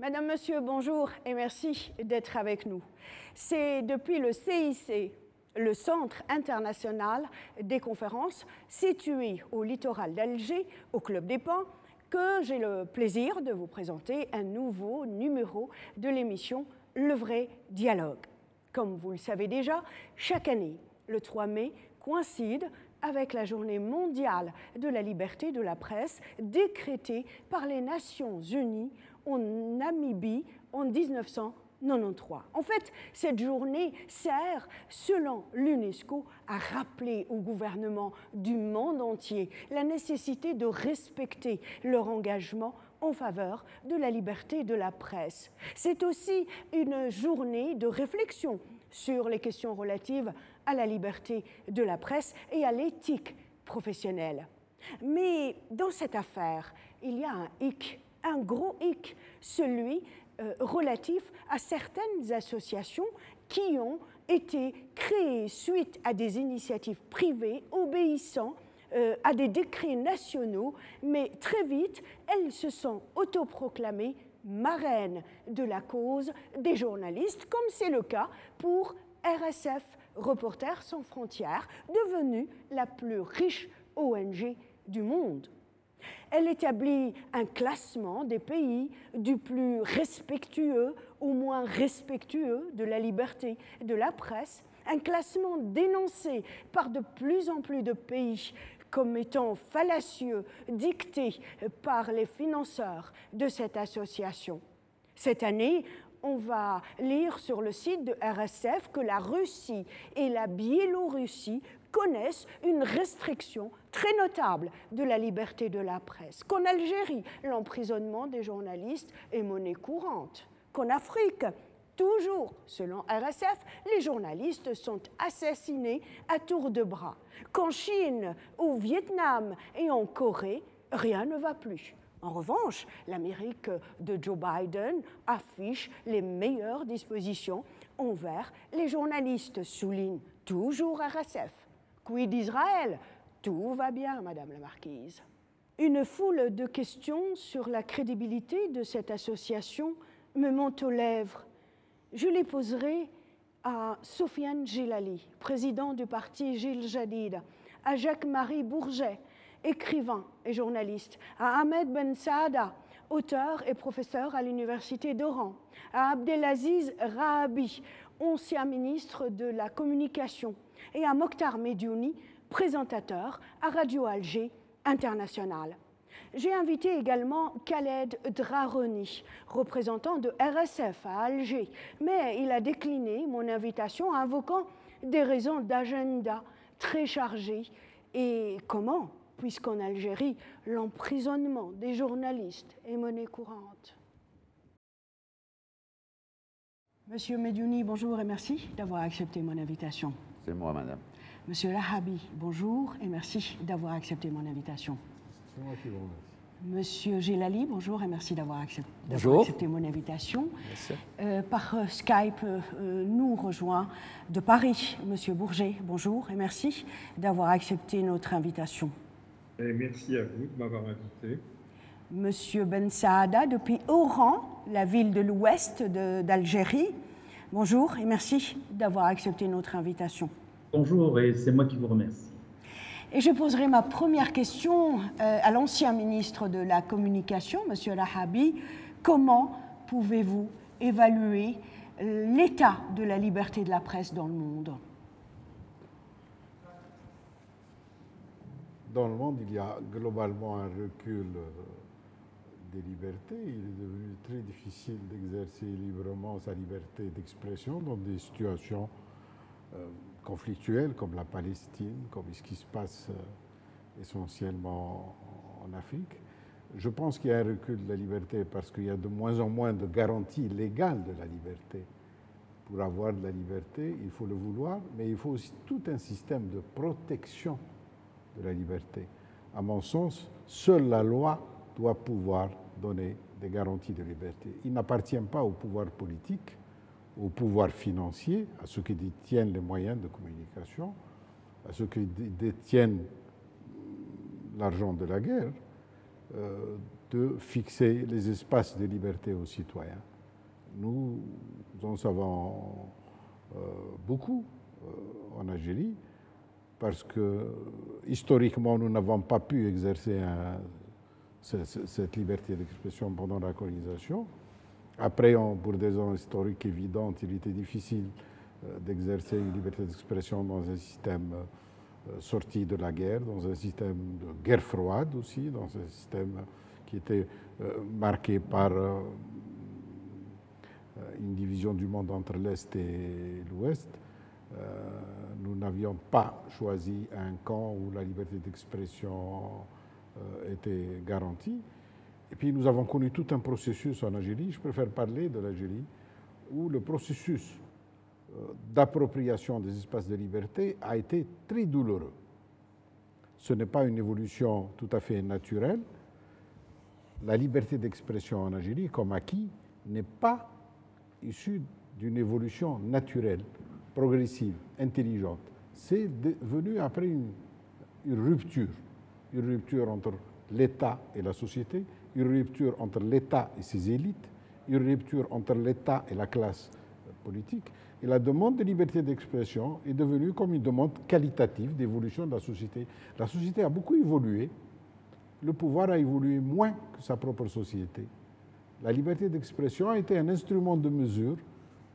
Madame, Monsieur, bonjour et merci d'être avec nous. C'est depuis le CIC, le Centre international des conférences, situé au littoral d'Alger, au Club des Pins, que j'ai le plaisir de vous présenter un nouveau numéro de l'émission Le Vrai Dialogue. Comme vous le savez déjà, chaque année, le 3 mai coïncide avec la Journée mondiale de la liberté de la presse décrétée par les Nations Unies en Namibie en 1993. En fait, cette journée sert, selon l'UNESCO, à rappeler au gouvernement du monde entier la nécessité de respecter leur engagement en faveur de la liberté de la presse. C'est aussi une journée de réflexion sur les questions relatives à la liberté de la presse et à l'éthique professionnelle. Mais dans cette affaire, il y a un hic, un gros hic, celui relatif à certaines associations qui ont été créées suite à des initiatives privées obéissant à des décrets nationaux, mais très vite, elles se sont autoproclamées marraines de la cause des journalistes, comme c'est le cas pour RSF, Reporters sans frontières, devenue la plus riche ONG du monde. Elle établit un classement des pays du plus respectueux au moins respectueux de la liberté de la presse, un classement dénoncé par de plus en plus de pays comme étant fallacieux, dicté par les financeurs de cette association. Cette année, on va lire sur le site de RSF que la Russie et la Biélorussie connaissent une restriction très notable de la liberté de la presse, qu'en Algérie, l'emprisonnement des journalistes est monnaie courante, qu'en Afrique, toujours selon RSF, les journalistes sont assassinés à tour de bras, qu'en Chine, au Vietnam et en Corée, rien ne va plus. En revanche, l'Amérique de Joe Biden affiche les meilleures dispositions envers les journalistes, souligne toujours RSF. Quid d'Israël? Tout va bien, Madame la Marquise. Une foule de questions sur la crédibilité de cette association me montent aux lèvres. Je les poserai à Sofiane Gilali, président du parti Gil Jadid, à Jacques-Marie Bourget, écrivain et journaliste, à Ahmed Ben Saada, auteur et professeur à l'université d'Oran, à Abdelaziz Rahabi, ancien ministre de la Communication, et à Mokhtar Mediouni, présentateur à Radio Alger International. J'ai invité également Khaled Draroni, représentant de RSF à Alger, mais il a décliné mon invitation invoquant des raisons d'agenda très chargées. Et comment, puisqu'en Algérie, l'emprisonnement des journalistes est monnaie courante. Monsieur Mediouni, bonjour et merci d'avoir accepté mon invitation. C'est moi, madame. Monsieur Rahabi, bonjour et merci d'avoir accepté mon invitation. C'est moi qui vous remercie. Monsieur Gilali, bonjour et merci d'avoir accepté mon invitation. Par Skype, nous rejoint de Paris Monsieur Bourget, bonjour et merci d'avoir accepté notre invitation. Et merci à vous de m'avoir invité. Monsieur Ben Saada, depuis Oran, la ville de l'ouest d'Algérie, bonjour et merci d'avoir accepté notre invitation. Bonjour et c'est moi qui vous remercie. Et je poserai ma première question à l'ancien ministre de la Communication, M. Rahabi. Comment pouvez-vous évaluer l'état de la liberté de la presse dans le monde? Dans le monde, il y a globalement un recul des libertés. Il est devenu très difficile d'exercer librement sa liberté d'expression dans des situations conflictuelles comme la Palestine, comme ce qui se passe essentiellement en Afrique. Je pense qu'il y a un recul de la liberté parce qu'il y a de moins en moins de garanties légales de la liberté. Pour avoir de la liberté, il faut le vouloir, mais il faut aussi tout un système de protection de la liberté. À mon sens, seule la loi doit pouvoir donner des garanties de liberté. Il n'appartient pas au pouvoir politique, au pouvoir financier, à ceux qui détiennent les moyens de communication, à ceux qui détiennent l'argent de la guerre, de fixer les espaces de liberté aux citoyens. Nous en savons beaucoup en Algérie, parce que historiquement, nous n'avons pas pu exercer cette liberté d'expression pendant la colonisation. Après, pour des raisons historiques évidentes, il était difficile d'exercer une liberté d'expression dans un système sorti de la guerre, dans un système de guerre froide aussi, dans un système qui était marqué par une division du monde entre l'Est et l'Ouest. Nous n'avions pas choisi un camp où la liberté d'expression était garantie. Et puis nous avons connu tout un processus en Algérie, je préfère parler de l'Algérie, où le processus d'appropriation des espaces de liberté a été très douloureux. Ce n'est pas une évolution tout à fait naturelle. La liberté d'expression en Algérie, comme acquis, n'est pas issue d'une évolution naturelle, progressive, intelligente. C'est venu après une rupture entre l'État et la société, une rupture entre l'État et ses élites, une rupture entre l'État et la classe politique. Et la demande de liberté d'expression est devenue comme une demande qualitative d'évolution de la société. La société a beaucoup évolué, le pouvoir a évolué moins que sa propre société. La liberté d'expression a été un instrument de mesure,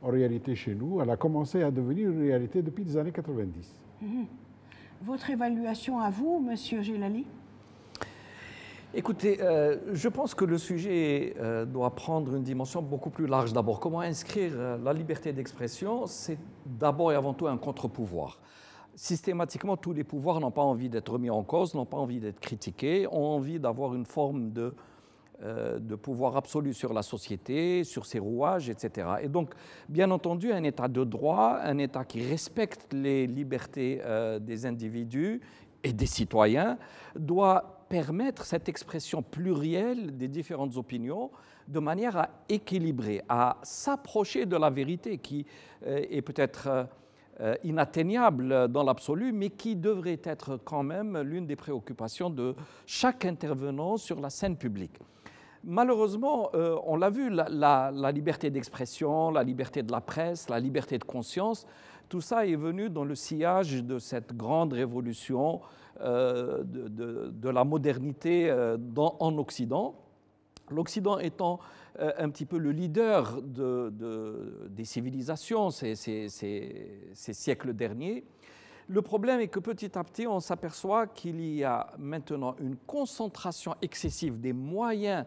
en réalité chez nous. Elle a commencé à devenir une réalité depuis les années 90. Votre évaluation à vous, Monsieur Gelali? Écoutez, je pense que le sujet doit prendre une dimension beaucoup plus large d'abord. Comment inscrire la liberté d'expression? C'est d'abord et avant tout un contre-pouvoir. Systématiquement, tous les pouvoirs n'ont pas envie d'être mis en cause, n'ont pas envie d'être critiqués, ont envie d'avoir une forme de pouvoir absolu sur la société, sur ses rouages, etc. Et donc, bien entendu, un État de droit, un État qui respecte les libertés des individus et des citoyens, doit permettre cette expression plurielle des différentes opinions de manière à équilibrer, à s'approcher de la vérité qui est peut-être inatteignable dans l'absolu, mais qui devrait être quand même l'une des préoccupations de chaque intervenant sur la scène publique. Malheureusement, on l'a vu, la liberté d'expression, la liberté de la presse, la liberté de conscience, tout ça est venu dans le sillage de cette grande révolution de la modernité en Occident. L'Occident étant un petit peu le leader des civilisations ces siècles derniers. Le problème est que petit à petit, on s'aperçoit qu'il y a maintenant une concentration excessive des moyens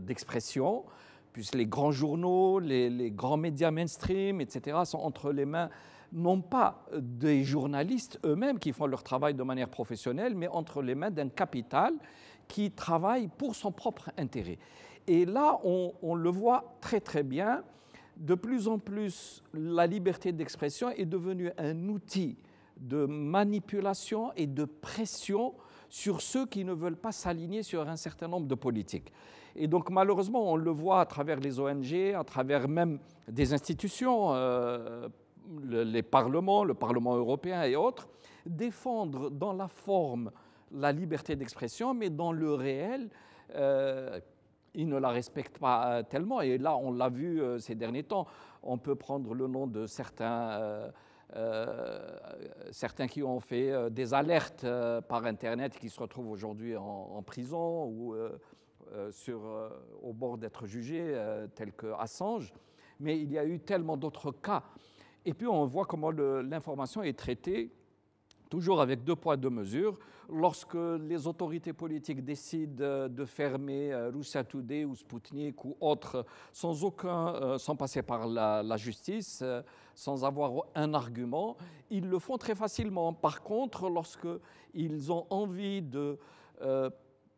d'expression, puisque les grands journaux, les grands médias mainstream, etc., sont entre les mains non pas des journalistes eux-mêmes qui font leur travail de manière professionnelle, mais entre les mains d'un capital qui travaille pour son propre intérêt. Et là, on le voit très très bien, de plus en plus, la liberté d'expression est devenue un outil de manipulation et de pression sur ceux qui ne veulent pas s'aligner sur un certain nombre de politiques. Et donc malheureusement, on le voit à travers les ONG, à travers même des institutions, les parlements, le Parlement européen et autres, défendre dans la forme la liberté d'expression, mais dans le réel, ils ne la respectent pas tellement. Et là, on l'a vu ces derniers temps. On peut prendre le nom de certains qui ont fait des alertes par Internet, qui se retrouvent aujourd'hui en prison ou au bord d'être jugés, tels que Assange. Mais il y a eu tellement d'autres cas. Et puis on voit comment l'information est traitée, toujours avec deux poids, deux mesures. Lorsque les autorités politiques décident de fermer Russia Today ou Sputnik ou autres, sans passer par la justice, sans avoir un argument, ils le font très facilement. Par contre, lorsqu'ils ont envie de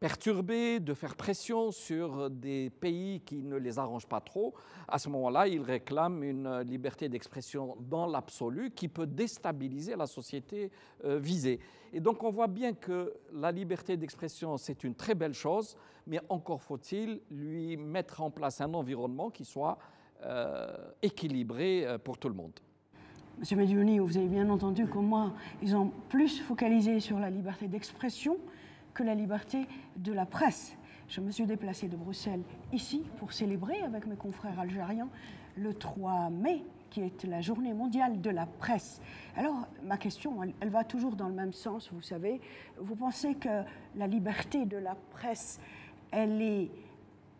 perturber, de faire pression sur des pays qui ne les arrangent pas trop, à ce moment-là, ils réclament une liberté d'expression dans l'absolu qui peut déstabiliser la société visée. Et donc on voit bien que la liberté d'expression, c'est une très belle chose, mais encore faut-il lui mettre en place un environnement qui soit équilibré pour tout le monde. Monsieur Mediouni, vous avez bien entendu comment ils ont plus focalisé sur la liberté d'expression que la liberté de la presse. Je me suis déplacée de Bruxelles ici pour célébrer avec mes confrères algériens le 3 mai, qui est la journée mondiale de la presse. Alors, ma question, elle va toujours dans le même sens, vous savez. Vous pensez que la liberté de la presse, elle est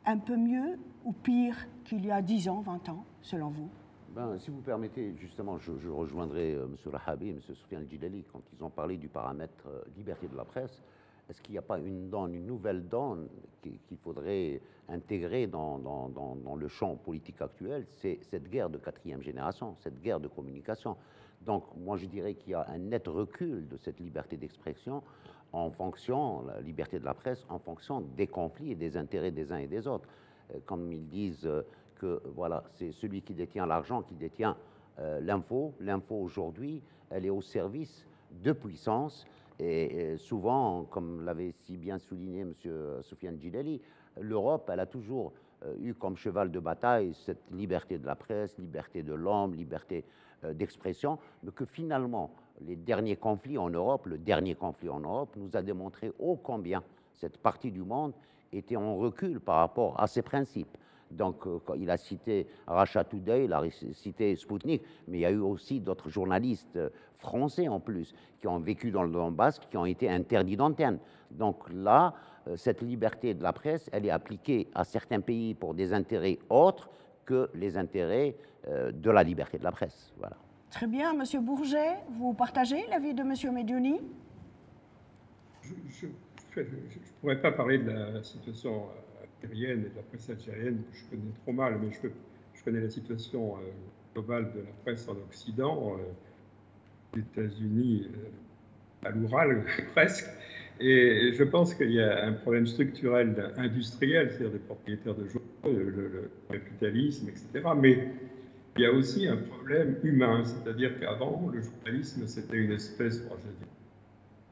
un peu mieux ou pire qu'il y a 10 ans, 20 ans, selon vous? Si vous permettez, justement, je rejoindrai M. Rahabi et M. Soufiane Djilali quand ils ont parlé du paramètre liberté de la presse. Est-ce qu'il n'y a pas une nouvelle donne qu'il faudrait intégrer dans le champ politique actuel? C'est cette guerre de 4e génération, cette guerre de communication. Donc, moi, je dirais qu'il y a un net recul de cette liberté d'expression en fonction, la liberté de la presse, en fonction des conflits et des intérêts des uns et des autres. Comme ils disent que voilà, c'est celui qui détient l'argent qui détient l'info. L'info aujourd'hui, elle est au service de puissances. Et souvent, comme l'avait si bien souligné M. Soufiane Djilali, l'Europe, elle a toujours eu comme cheval de bataille cette liberté de la presse, liberté de l'homme, liberté d'expression, mais que finalement, les derniers conflits en Europe, le dernier conflit en Europe, nous a démontré ô combien cette partie du monde était en recul par rapport à ces principes. Donc, il a cité Russia Today, il a cité Sputnik, mais il y a eu aussi d'autres journalistes français en plus qui ont vécu dans le Donbass, qui ont été interdits d'antenne. Donc là, cette liberté de la presse, elle est appliquée à certains pays pour des intérêts autres que les intérêts de la liberté de la presse. Voilà. Très bien. Monsieur Bourget, vous partagez l'avis de Monsieur Mediouni? Je ne pourrais pas parler de la situation algérienne et de la presse algérienne que je connais trop mal, mais je connais la situation globale de la presse en Occident, aux États-Unis, à l'Oural presque. Et je pense qu'il y a un problème structurel industriel, c'est-à-dire des propriétaires de journaux, le capitalisme, etc. Mais il y a aussi un problème humain, c'est-à-dire qu'avant, le journalisme, c'était une espèce de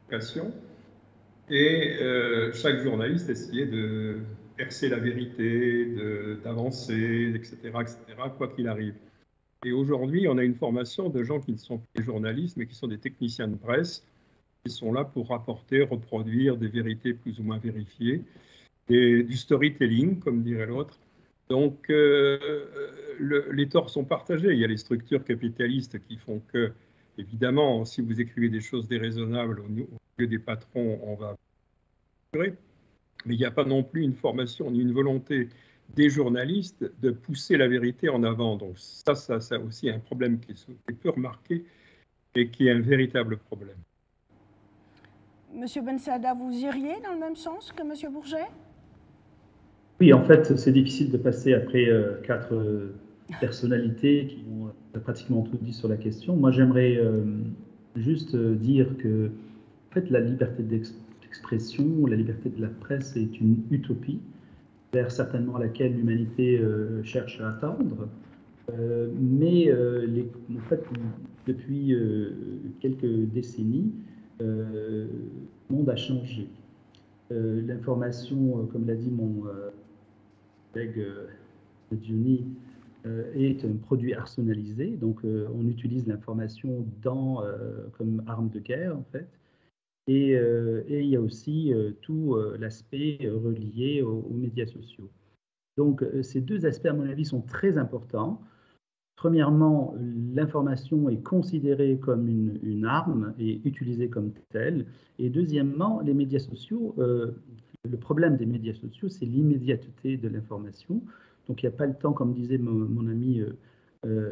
vocation, et chaque journaliste essayait de percer la vérité, d'avancer, etc., quoi qu'il arrive. Et aujourd'hui, on a une formation de gens qui ne sont pas des journalistes, mais qui sont des techniciens de presse, qui sont là pour rapporter, reproduire des vérités plus ou moins vérifiées, et du storytelling, comme dirait l'autre. Donc, les torts sont partagés. Il y a les structures capitalistes qui font que, évidemment, si vous écrivez des choses déraisonnables au milieu des patrons, on va... Mais il n'y a pas non plus une formation ni une volonté des journalistes de pousser la vérité en avant. Donc ça aussi un problème qui est peu remarqué et qui est un véritable problème. Monsieur Bensaada, vous iriez dans le même sens que Monsieur Bourget? Oui, en fait, c'est difficile de passer après 4 personnalités qui ont pratiquement tout dit sur la question. Moi, j'aimerais juste dire que en fait, la liberté d'expression, la liberté de la presse est une utopie vers certainement laquelle l'humanité cherche à atteindre. Mais en fait, depuis quelques décennies, le monde a changé. L'information, comme l'a dit mon collègue Mediouni, est un produit arsenalisé. Donc, on utilise l'information comme arme de guerre, en fait. Et il y a aussi tout l'aspect relié aux médias sociaux. Donc, ces 2 aspects, à mon avis, sont très importants. Premièrement, l'information est considérée comme une arme et utilisée comme telle. Et deuxièmement, les médias sociaux, le problème des médias sociaux, c'est l'immédiateté de l'information. Donc, il n'y a pas le temps, comme disait mon ami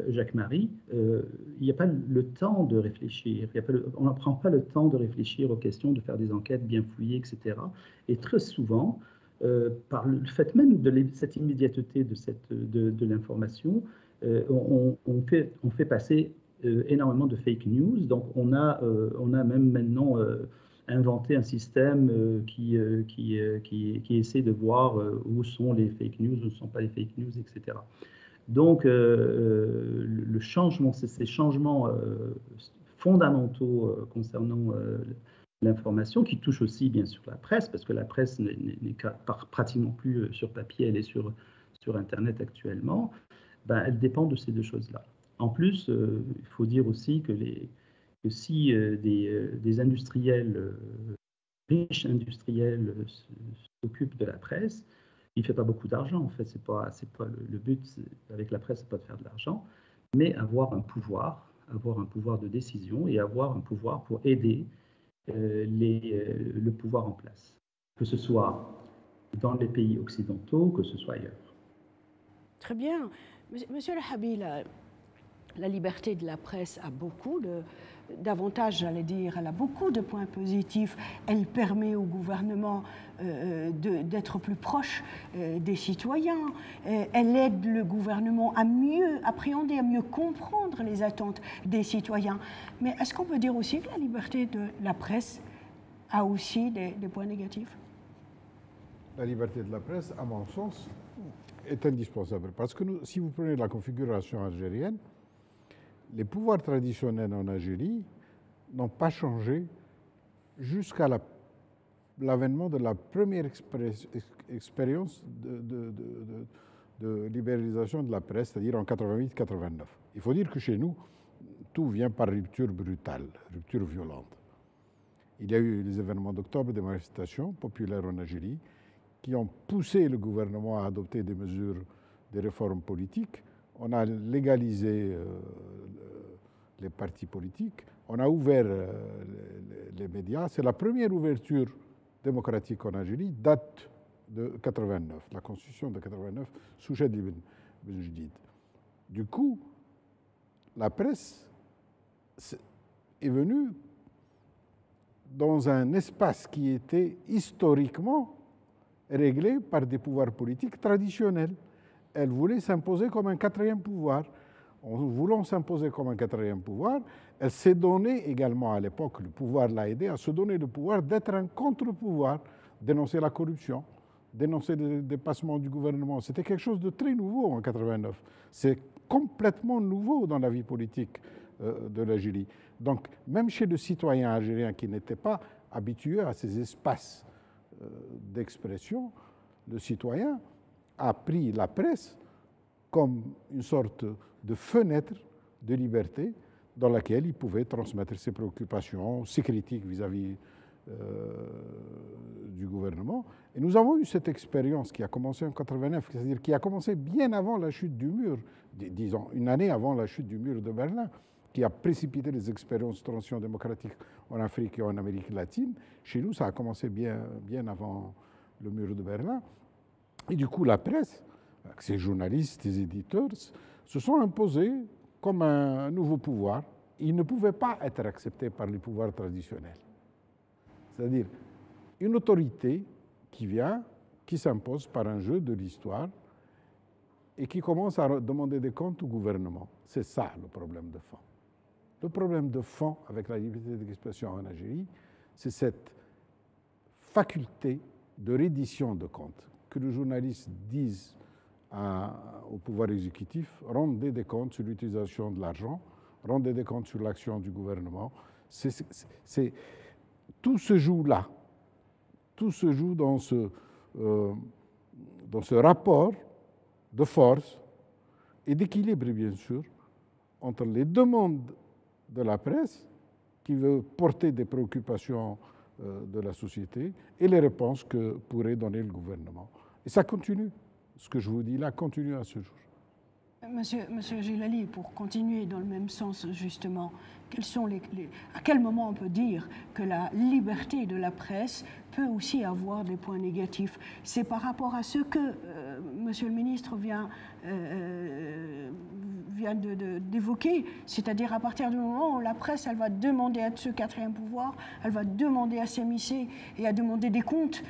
Jacques-Marie, il n'y a pas le temps de réfléchir. On ne prend pas le temps de réfléchir aux questions, de faire des enquêtes bien fouillées, etc. Et très souvent, par le fait même de cette immédiateté de l'information, on fait passer énormément de fake news. Donc, on a même maintenant inventé un système qui essaie de voir où sont les fake news, où ne sont pas les fake news, etc. Donc, le changement, ces changements fondamentaux concernant l'information, qui touchent aussi bien sûr la presse, parce que la presse n'est pratiquement plus sur papier, elle est sur Internet actuellement, elle dépend de ces 2 choses-là. En plus, il faut dire aussi que si des industriels riche industriel s'occupe de la presse. Il ne fait pas beaucoup d'argent, en fait, c'est pas le but avec la presse, c'est pas de faire de l'argent, mais avoir un pouvoir de décision et avoir un pouvoir pour aider le pouvoir en place, que ce soit dans les pays occidentaux, que ce soit ailleurs. Très bien. Monsieur Rahabi, la liberté de la presse a beaucoup d'avantages, j'allais dire. Elle a beaucoup de points positifs. Elle permet au gouvernement d'être plus proche des citoyens. Elle aide le gouvernement à mieux appréhender, à mieux comprendre les attentes des citoyens. Mais est-ce qu'on peut dire aussi que la liberté de la presse a aussi des points négatifs? La liberté de la presse, à mon sens, est indispensable. Parce que si vous prenez la configuration algérienne, les pouvoirs traditionnels en Algérie n'ont pas changé jusqu'à l'avènement de la première expérience de libéralisation de la presse, c'est-à-dire en 88-89. Il faut dire que chez nous, tout vient par rupture brutale, rupture violente. Il y a eu les événements d'octobre, des manifestations populaires en Algérie, qui ont poussé le gouvernement à adopter des mesures, des réformes politiques. On a légalisé les partis politiques, on a ouvert les médias. C'est la première ouverture démocratique en Algérie, date de 89, la constitution de 89, sous Chadli Ben Jdid. Du coup, la presse est venue dans un espace qui était historiquement réglée par des pouvoirs politiques traditionnels. Elle voulait s'imposer comme un quatrième pouvoir. En voulant s'imposer comme un quatrième pouvoir, elle s'est donnée également à l'époque, le pouvoir l'a aidé à se donner le pouvoir d'être un contre-pouvoir, dénoncer la corruption, dénoncer le dépassement du gouvernement. C'était quelque chose de très nouveau en 89. C'est complètement nouveau dans la vie politique de l'Algérie. Donc, même chez le citoyen algérien qui n'était pas habitué à ces espaces d'expression, le citoyen a pris la presse comme une sorte de fenêtre de liberté dans laquelle il pouvait transmettre ses préoccupations, ses critiques vis-à-vis du gouvernement. Et nous avons eu cette expérience qui a commencé en 89, c'est-à-dire qui a commencé bien avant la chute du mur, disons une année avant la chute du mur de Berlin, qui a précipité les expériences de transition démocratique en Afrique et en Amérique latine. Chez nous, ça a commencé bien avant le mur de Berlin. Et du coup, la presse, avec ses journalistes, ses éditeurs, se sont imposés comme un nouveau pouvoir. Ils ne pouvaient pas être acceptés par les pouvoirs traditionnels. C'est-à-dire une autorité qui s'impose par un jeu de l'histoire et qui commence à demander des comptes au gouvernement. C'est ça le problème de fond. Le problème de fond avec la liberté d'expression en Algérie, c'est cette faculté de reddition de comptes, que le journaliste dise au pouvoir exécutif, rendez des comptes sur l'utilisation de l'argent, rendez des comptes sur l'action du gouvernement. Tout se joue là. Tout se joue dans ce rapport de force et d'équilibre, bien sûr, entre les demandes de la presse, qui veut porter des préoccupations de la société, et les réponses que pourrait donner le gouvernement. Et ça continue. Ce que je vous dis là continue à ce jour. Monsieur Gilali, pour continuer dans le même sens, justement, à quel moment on peut dire que la liberté de la presse peut aussi avoir des points négatifs? C'est par rapport à ce que Monsieur le ministre vient d'évoquer, c'est-à-dire à partir du moment où la presse, elle va demander à ce quatrième pouvoir, elle va demander à s'émisser et à demander des comptes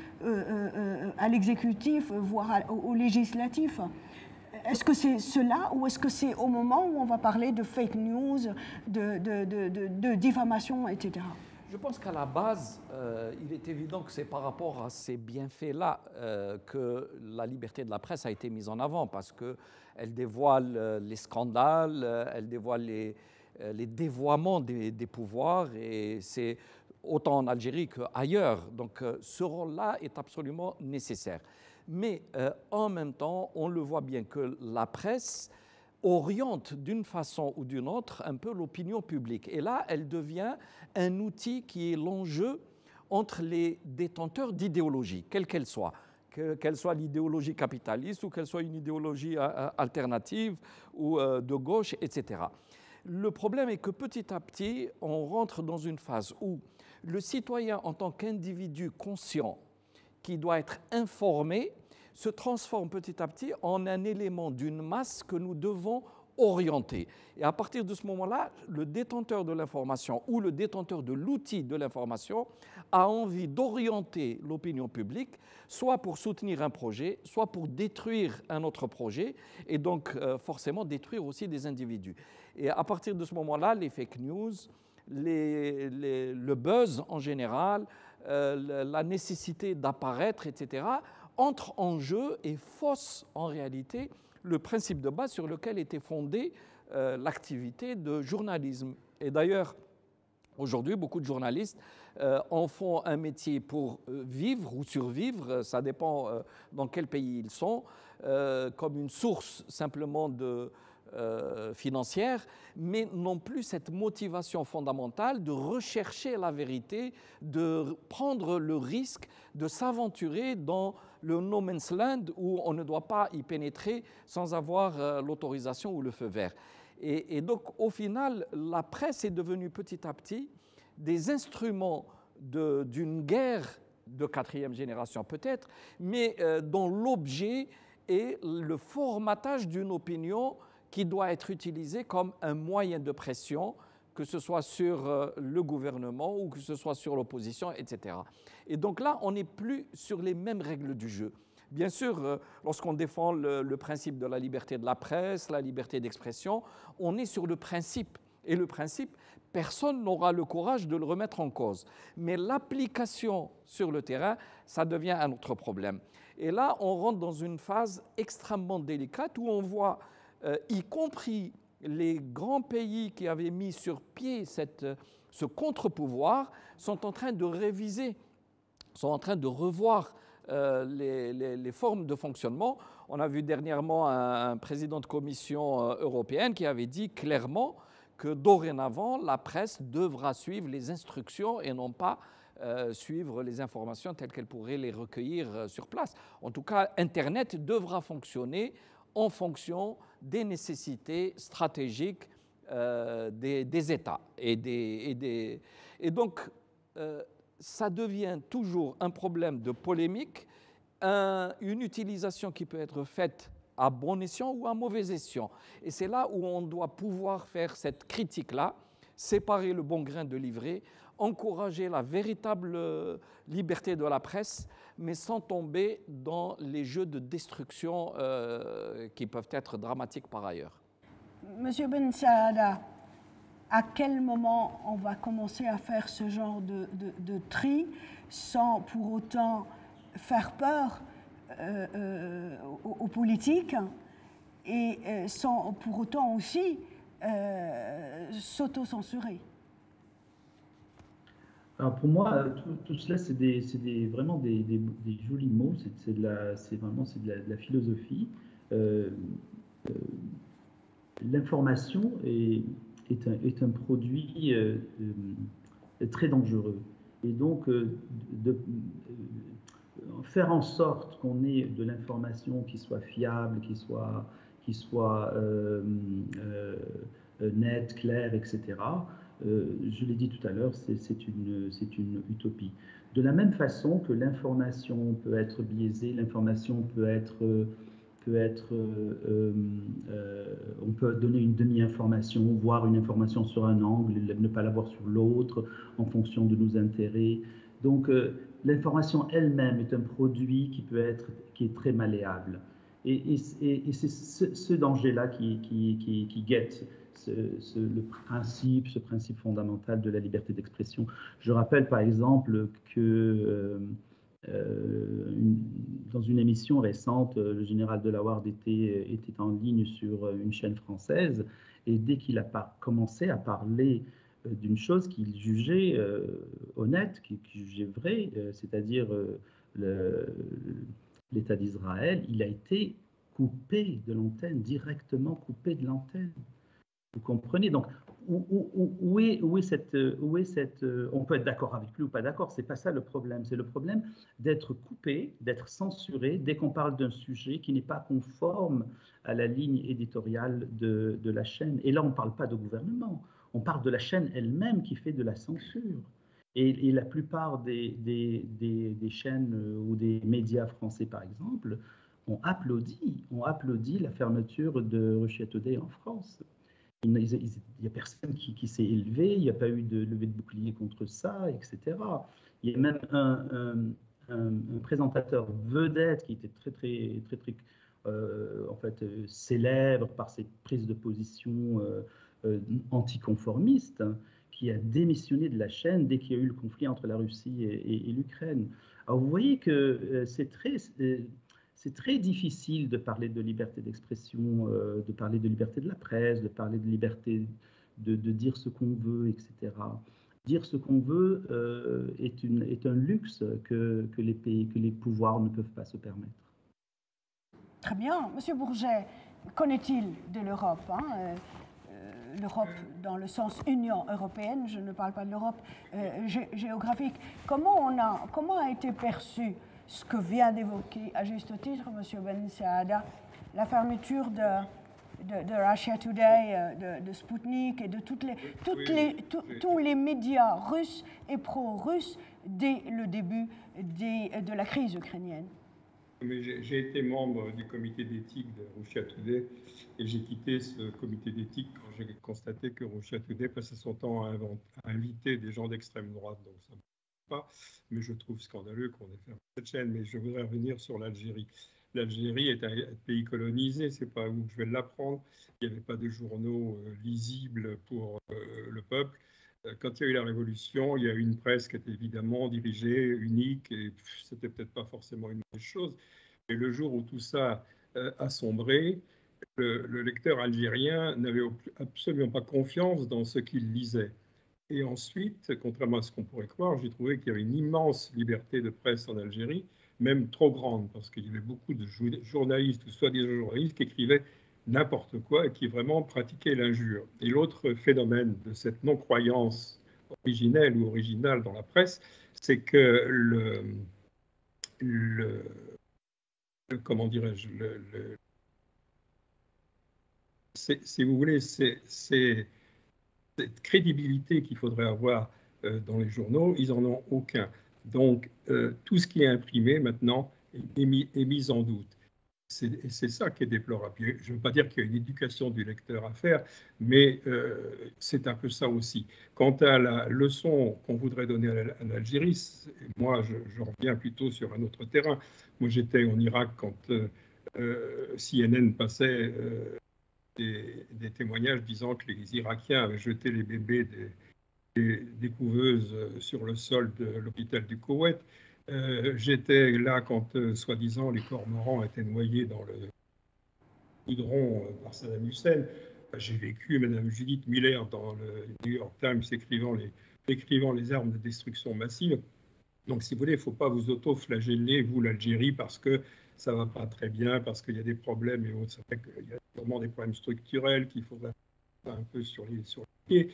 à l'exécutif, voire au législatif. Est-ce que c'est cela ou est-ce que c'est au moment où on va parler de fake news, de diffamation, etc. Je pense qu'à la base, il est évident que c'est par rapport à ces bienfaits-là que la liberté de la presse a été mise en avant, parce qu'elle dévoile les scandales, elle dévoile les dévoiements des pouvoirs, et c'est autant en Algérie qu'ailleurs. Donc ce rôle-là est absolument nécessaire. Mais en même temps, on le voit bien que la presse oriente d'une façon ou d'une autre un peu l'opinion publique. Et là, elle devient un outil qui est l'enjeu entre les détenteurs d'idéologies, quelle qu'elle soit l'idéologie capitaliste ou qu'elle soit une idéologie alternative ou de gauche, etc. Le problème est que petit à petit, on rentre dans une phase où le citoyen, en tant qu'individu conscient, qui doit être informé, se transforme petit à petit en un élément d'une masse que nous devons orienter. Et à partir de ce moment-là, le détenteur de l'information ou le détenteur de l'outil de l'information a envie d'orienter l'opinion publique, soit pour soutenir un projet, soit pour détruire un autre projet, et donc forcément détruire aussi des individus. Et à partir de ce moment-là, les fake news, le buzz en général, la nécessité d'apparaître, etc., entrent en jeu et faussent en réalité le principe de base sur lequel était fondée l'activité de journalisme. Et d'ailleurs, aujourd'hui, beaucoup de journalistes en font un métier pour vivre ou survivre, ça dépend dans quel pays ils sont, comme une source simplement financière, mais non plus cette motivation fondamentale de rechercher la vérité, de prendre le risque de s'aventurer dans le no man's land où on ne doit pas y pénétrer sans avoir l'autorisation ou le feu vert. Et donc, au final, la presse est devenue petit à petit des instruments d'une guerre de quatrième génération peut-être, mais dont l'objet est le formatage d'une opinion qui doit être utilisée comme un moyen de pression, que ce soit sur le gouvernement ou que ce soit sur l'opposition, etc. Et donc là, on n'est plus sur les mêmes règles du jeu. Bien sûr, lorsqu'on défend le principe de la liberté de la presse, la liberté d'expression, on est sur le principe. Et le principe, personne n'aura le courage de le remettre en cause. Mais l'application sur le terrain, ça devient un autre problème. Et là, on rentre dans une phase extrêmement délicate où on voit, y compris les grands pays qui avaient mis sur pied ce contre-pouvoir, sont en train de réviser, sont en train de revoir les formes de fonctionnement. On a vu dernièrement un président de commission européenne qui avait dit clairement que dorénavant, la presse devra suivre les instructions et non pas suivre les informations telles qu'elles pourraient les recueillir sur place. En tout cas, Internet devra fonctionner en fonction des nécessités stratégiques des États. Et donc, ça devient toujours un problème de polémique, une utilisation qui peut être faite à bon escient ou à mauvais escient. Et c'est là où on doit pouvoir faire cette critique-là, séparer le bon grain de l'ivraie, encourager la véritable liberté de la presse, mais sans tomber dans les jeux de destruction qui peuvent être dramatiques par ailleurs. Monsieur Ben Saada, à quel moment on va commencer à faire ce genre de tri sans pour autant faire peur aux politiques et sans pour autant aussi s'auto-censurer? Alors pour moi, tout cela, c'est vraiment des jolis mots, c'est vraiment de la philosophie. L'information est un produit très dangereux. Et donc, faire en sorte qu'on ait de l'information qui soit fiable, qui soit nette, claire, etc., je l'ai dit tout à l'heure, c'est une utopie. De la même façon que l'information peut être biaisée, l'information on peut donner une demi-information, voir une information sur un angle, ne pas la voir sur l'autre, en fonction de nos intérêts. Donc, l'information elle-même est un produit qui est très malléable. Et c'est ce danger-là qui guette ce principe fondamental de la liberté d'expression. Je rappelle par exemple que dans une émission récente, le général Delaware était en ligne sur une chaîne française, et dès qu'il a commencé à parler d'une chose qu'il jugeait honnête, qu'il jugeait vraie, c'est-à-dire l'État d'Israël, il a été coupé de l'antenne, directement coupé de l'antenne. Vous comprenez? Donc, où est cette, on peut être d'accord avec lui ou pas d'accord, c'est pas ça le problème. C'est le problème d'être coupé, d'être censuré dès qu'on parle d'un sujet qui n'est pas conforme à la ligne éditoriale de la chaîne. Et là, on ne parle pas de gouvernement, on parle de la chaîne elle-même qui fait de la censure. Et la plupart des chaînes ou des médias français, par exemple, ont applaudi la fermeture de Russia Today en France. Il n'y a personne qui s'est élevé, il n'y a pas eu de levée de bouclier contre ça, etc. Il y a même un présentateur vedette qui était très en fait, célèbre par ses prises de position anticonformistes, qui a démissionné de la chaîne dès qu'il y a eu le conflit entre la Russie et l'Ukraine. Alors vous voyez que c'est très difficile de parler de liberté d'expression, de parler de liberté de la presse, de parler de liberté de dire ce qu'on veut, etc. Dire ce qu'on veut est un luxe que les pouvoirs ne peuvent pas se permettre. Très bien. Monsieur Bourget, qu'en est-il de l'Europe, hein? L'Europe dans le sens Union européenne, je ne parle pas de l'Europe géographique. Comment a été perçu ce que vient d'évoquer à juste titre M. Ben Saada, la fermeture de Russia Today, de Sputnik et de tous les médias russes et pro-russes dès le début de la crise ukrainienne? J'ai été membre du comité d'éthique de Russia Today et j'ai quitté ce comité d'éthique quand j'ai constaté que Russia Today passait son temps à inviter des gens d'extrême droite. Donc ça ne me pas, mais je trouve scandaleux qu'on ait fermé cette chaîne. Mais je voudrais revenir sur l'Algérie. L'Algérie est un pays colonisé, c'est pas où je vais l'apprendre. Il n'y avait pas de journaux lisibles pour le peuple. Quand il y a eu la révolution, il y a eu une presse qui était évidemment dirigée, unique, et c'était peut-être pas forcément une mauvaise chose. Mais le jour où tout ça a sombré, le lecteur algérien n'avait absolument pas confiance dans ce qu'il lisait. Et ensuite, contrairement à ce qu'on pourrait croire, j'ai trouvé qu'il y avait une immense liberté de presse en Algérie, même trop grande, parce qu'il y avait beaucoup de journalistes, ou soi-disant journalistes, qui écrivaient n'importe quoi et qui vraiment pratiquaient l'injure. Et l'autre phénomène de cette non-croyance originelle ou originale dans la presse, c'est que comment dirais-je, si vous voulez, c'est cette crédibilité qu'il faudrait avoir dans les journaux, ils n'en ont aucun. Donc, tout ce qui est imprimé maintenant est mis en doute. C'est ça qui est déplorable. Je ne veux pas dire qu'il y a une éducation du lecteur à faire, mais c'est un peu ça aussi. Quant à la leçon qu'on voudrait donner à l'Algérie, moi, je reviens plutôt sur un autre terrain. Moi, j'étais en Irak quand CNN passait des témoignages disant que les Irakiens avaient jeté les bébés des couveuses sur le sol de l'hôpital du Koweït. J'étais là quand, soi-disant, les cormorans étaient noyés dans le goudron par Saddam Hussein. J'ai vécu Mme Judith Miller dans le New York Times décrivant les armes de destruction massive. Donc, si vous voulez, il ne faut pas vous auto-flageller, vous, l'Algérie, parce que ça ne va pas très bien, parce qu'il y a des problèmes et autres. C'est vrai qu'il y a vraiment des problèmes structurels qu'il faudrait un peu sur les pieds.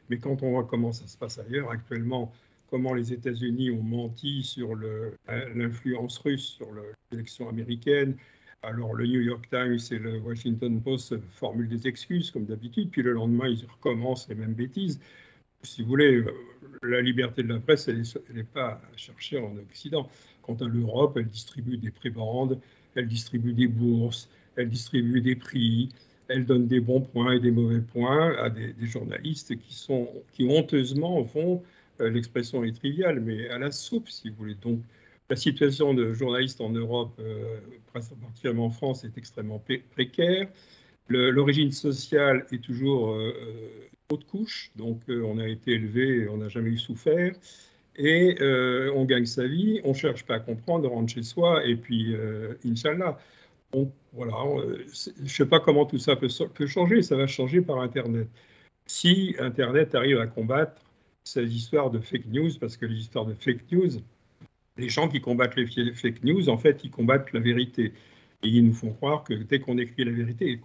Mais quand on voit comment ça se passe ailleurs, actuellement, comment les États-Unis ont menti sur l'influence russe sur l'élection américaine. Alors, le New York Times et le Washington Post formulent des excuses, comme d'habitude, puis le lendemain, ils recommencent les mêmes bêtises. Si vous voulez, la liberté de la presse, elle n'est pas à chercher en Occident. Quant à l'Europe, elle distribue des prébendes, elle distribue des bourses, elle distribue des prix, elle donne des bons points et des mauvais points à des journalistes qui honteusement font, l'expression est triviale, mais à la soupe, si vous voulez. Donc, la situation de journalistes en Europe, particulièrement en France, est extrêmement précaire. L'origine sociale est toujours haute couche, donc on a été élevé et on n'a jamais eu souffert. Et on gagne sa vie, on ne cherche pas à comprendre, on rentre chez soi, et puis, Inch'Allah. Donc, voilà, je ne sais pas comment tout ça peut changer, ça va changer par Internet. Si Internet arrive à combattre ces histoires de fake news, parce que les histoires de fake news, les gens qui combattent les fake news, en fait, ils combattent la vérité. Et ils nous font croire que dès qu'on écrit la vérité,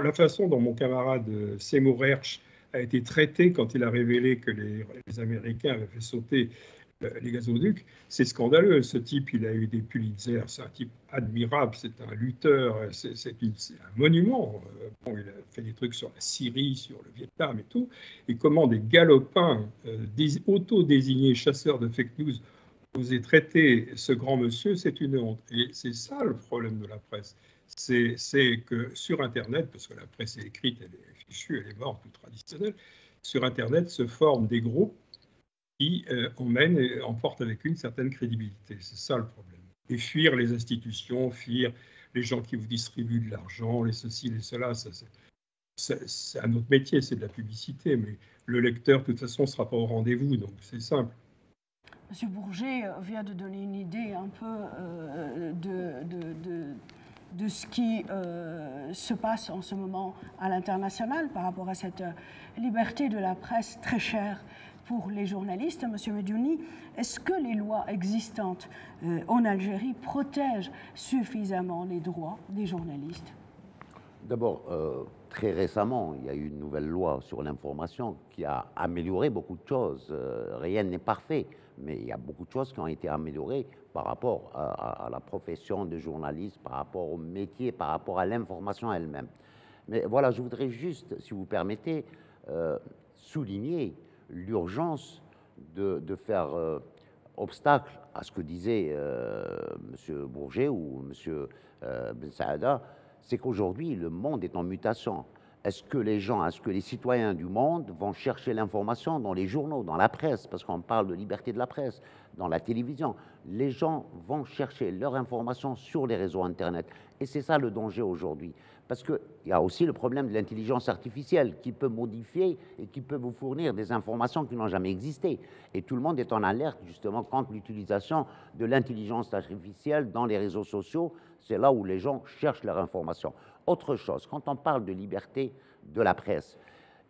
la façon dont mon camarade Seymour Hersh a été traité quand il a révélé que les Américains avaient fait sauter les gazoducs. C'est scandaleux. Ce type, il a eu des Pulitzer. C'est un type admirable. C'est un lutteur. C'est un monument. Bon, il a fait des trucs sur la Syrie, sur le Vietnam et tout. Et comment des galopins auto-désignés chasseurs de fake news osaient traiter ce grand monsieur, c'est une honte. Et c'est ça le problème de la presse. C'est que sur Internet, parce que la presse est écrite, elle est fichue, elle est morte, tout traditionnelle, sur Internet se forment des groupes qui emmènent et emportent avec une certaine crédibilité. C'est ça le problème. Et fuir les institutions, fuir les gens qui vous distribuent de l'argent, les ceci, les cela, c'est un autre métier, c'est de la publicité, mais le lecteur, de toute façon, ne sera pas au rendez-vous, donc c'est simple. Monsieur Bourget vient de donner une idée un peu de ce qui se passe en ce moment à l'international par rapport à cette liberté de la presse très chère pour les journalistes. Monsieur Mediouni, est-ce que les lois existantes en Algérie protègent suffisamment les droits des journalistes? D'abord, très récemment, il y a eu une nouvelle loi sur l'information qui a amélioré beaucoup de choses. Rien n'est parfait, mais il y a beaucoup de choses qui ont été améliorées par rapport à la profession de journaliste, par rapport au métier, par rapport à l'information elle-même. Mais voilà, je voudrais juste, si vous permettez, souligner l'urgence de faire obstacle à ce que disait M. Bourget ou M. Ben Saada, c'est qu'aujourd'hui, le monde est en mutation. Est-ce que les citoyens du monde vont chercher l'information dans les journaux, dans la presse, parce qu'on parle de liberté de la presse, dans la télévision? Les gens vont chercher leur information sur les réseaux Internet. Et c'est ça le danger aujourd'hui. Parce qu'il y a aussi le problème de l'intelligence artificielle qui peut modifier et qui peut vous fournir des informations qui n'ont jamais existé. Et tout le monde est en alerte justement contre l'utilisation de l'intelligence artificielle dans les réseaux sociaux. C'est là où les gens cherchent leur information. Autre chose, quand on parle de liberté de la presse,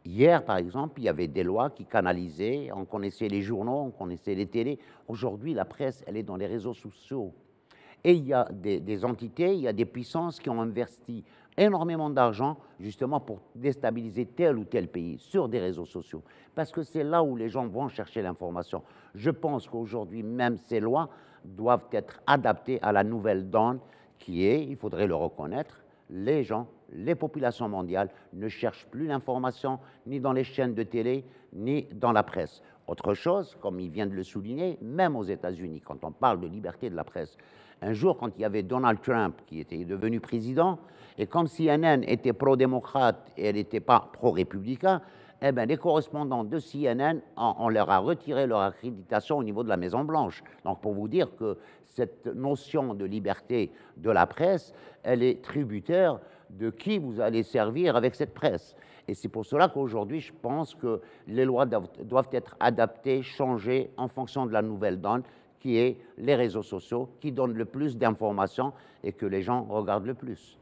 hier, par exemple, il y avait des lois qui canalisaient, on connaissait les journaux, on connaissait les télés. Aujourd'hui, la presse, elle est dans les réseaux sociaux. Et il y a des entités, il y a des puissances qui ont investi énormément d'argent justement pour déstabiliser tel ou tel pays sur des réseaux sociaux. Parce que c'est là où les gens vont chercher l'information. Je pense qu'aujourd'hui, même ces lois doivent être adaptées à la nouvelle donne qui est, il faudrait le reconnaître, les gens, les populations mondiales ne cherchent plus l'information ni dans les chaînes de télé, ni dans la presse. Autre chose, comme il vient de le souligner, même aux États-Unis, quand on parle de liberté de la presse, un jour, quand il y avait Donald Trump qui était devenu président, et comme CNN était pro-démocrate et elle n'était pas pro-républicain, eh bien, les correspondants de CNN, on leur a retiré leur accréditation au niveau de la Maison-Blanche. Donc, pour vous dire que cette notion de liberté de la presse, elle est tributaire de qui vous allez servir avec cette presse. Et c'est pour cela qu'aujourd'hui, je pense que les lois doivent être adaptées, changées en fonction de la nouvelle donne, qui est les réseaux sociaux, qui donnent le plus d'informations et que les gens regardent le plus.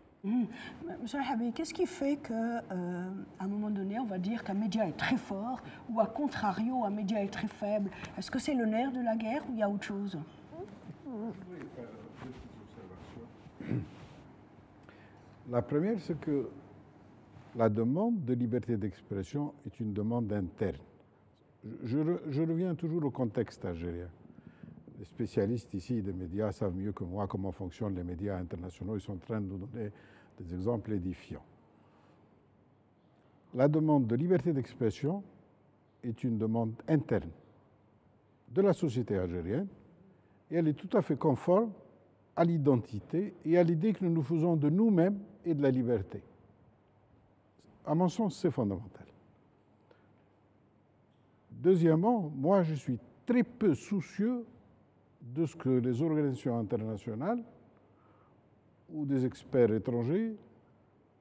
Monsieur Habib, qu'est-ce qui fait qu'à un moment donné, on va dire qu'un média est très fort ou à contrario, un média est très faible? Est-ce que c'est le nerf de la guerre ou il y a autre chose? La première, c'est que la demande de liberté d'expression est une demande interne. Je reviens toujours au contexte algérien. Les spécialistes ici des médias savent mieux que moi comment fonctionnent les médias internationaux. Ils sont en train de nous donner des exemples édifiants. La demande de liberté d'expression est une demande interne de la société algérienne et elle est tout à fait conforme à l'identité et à l'idée que nous nous faisons de nous-mêmes et de la liberté. À mon sens, c'est fondamental. Deuxièmement, moi, je suis très peu soucieux de ce que les organisations internationales ou des experts étrangers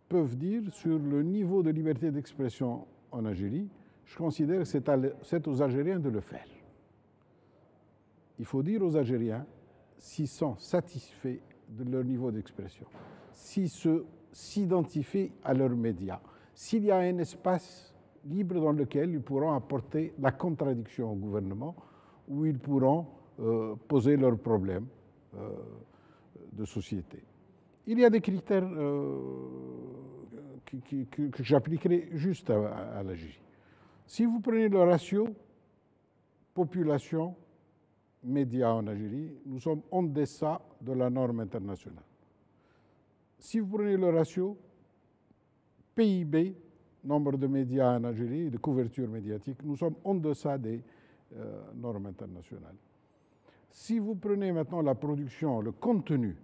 peuvent dire sur le niveau de liberté d'expression en Algérie. Je considère que c'est aux Algériens de le faire. Il faut dire aux Algériens s'ils sont satisfaits de leur niveau d'expression, s'ils s'identifient à leurs médias, s'il y a un espace libre dans lequel ils pourront apporter la contradiction au gouvernement, où ils pourront poser leurs problèmes de société. Il y a des critères que j'appliquerai juste à l'Algérie. Si vous prenez le ratio population médias en Algérie, nous sommes en deçà de la norme internationale. Si vous prenez le ratio PIB, nombre de médias en Algérie, de couverture médiatique, nous sommes en deçà des normes internationales. Si vous prenez maintenant la production, le contenu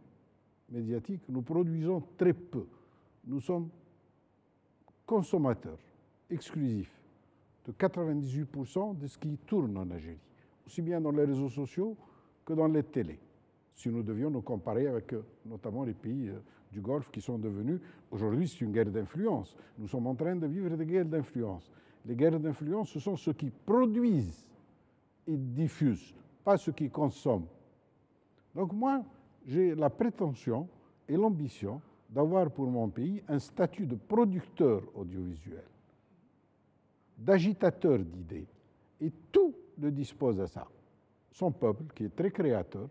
médiatique, nous produisons très peu. Nous sommes consommateurs exclusifs de 98% de ce qui tourne en Algérie, aussi bien dans les réseaux sociaux que dans les télés, si nous devions nous comparer avec notamment les pays du Golfe qui sont devenus, aujourd'hui c'est une guerre d'influence. Nous sommes en train de vivre des guerres d'influence. Les guerres d'influence, ce sont ceux qui produisent et diffusent, pas ceux qui consomment. Donc moi, j'ai la prétention et l'ambition d'avoir pour mon pays un statut de producteur audiovisuel, d'agitateur d'idées. Et tout le dispose à ça. Son peuple, qui est très créateur,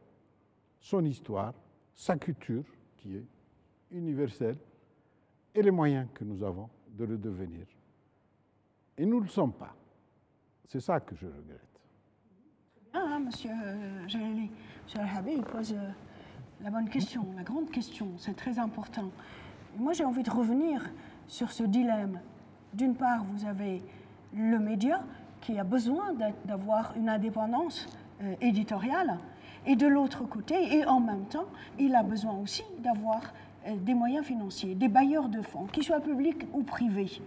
son histoire, sa culture, qui est universelle, et les moyens que nous avons de le devenir. Et nous ne le sommes pas. C'est ça que je regrette. Ah, monsieur Jalali, monsieur Al-Habib, il pose la bonne question, la grande question, c'est très important. Et moi, j'ai envie de revenir sur ce dilemme. D'une part, vous avez le média qui a besoin d'avoir une indépendance éditoriale, et de l'autre côté, et en même temps, il a besoin aussi d'avoir des moyens financiers, des bailleurs de fonds, qu'ils soient publics ou privés.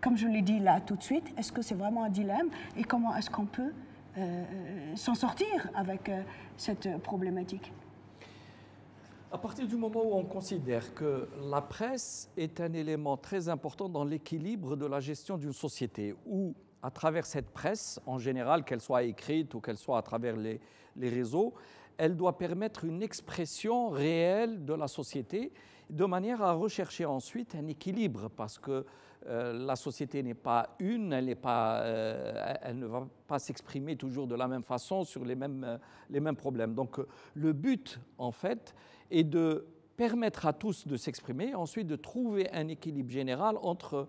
Comme je l'ai dit là tout de suite, est-ce que c'est vraiment un dilemme et comment est-ce qu'on peut s'en sortir avec cette problématique? À partir du moment où on considère que la presse est un élément très important dans l'équilibre de la gestion d'une société, où à travers cette presse, en général, qu'elle soit écrite ou qu'elle soit à travers les réseaux, elle doit permettre une expression réelle de la société de manière à rechercher ensuite un équilibre, parce que la société n'est pas une, elle ne va pas s'exprimer toujours de la même façon sur les mêmes problèmes. Donc le but, en fait, est de permettre à tous de s'exprimer, ensuite de trouver un équilibre général entre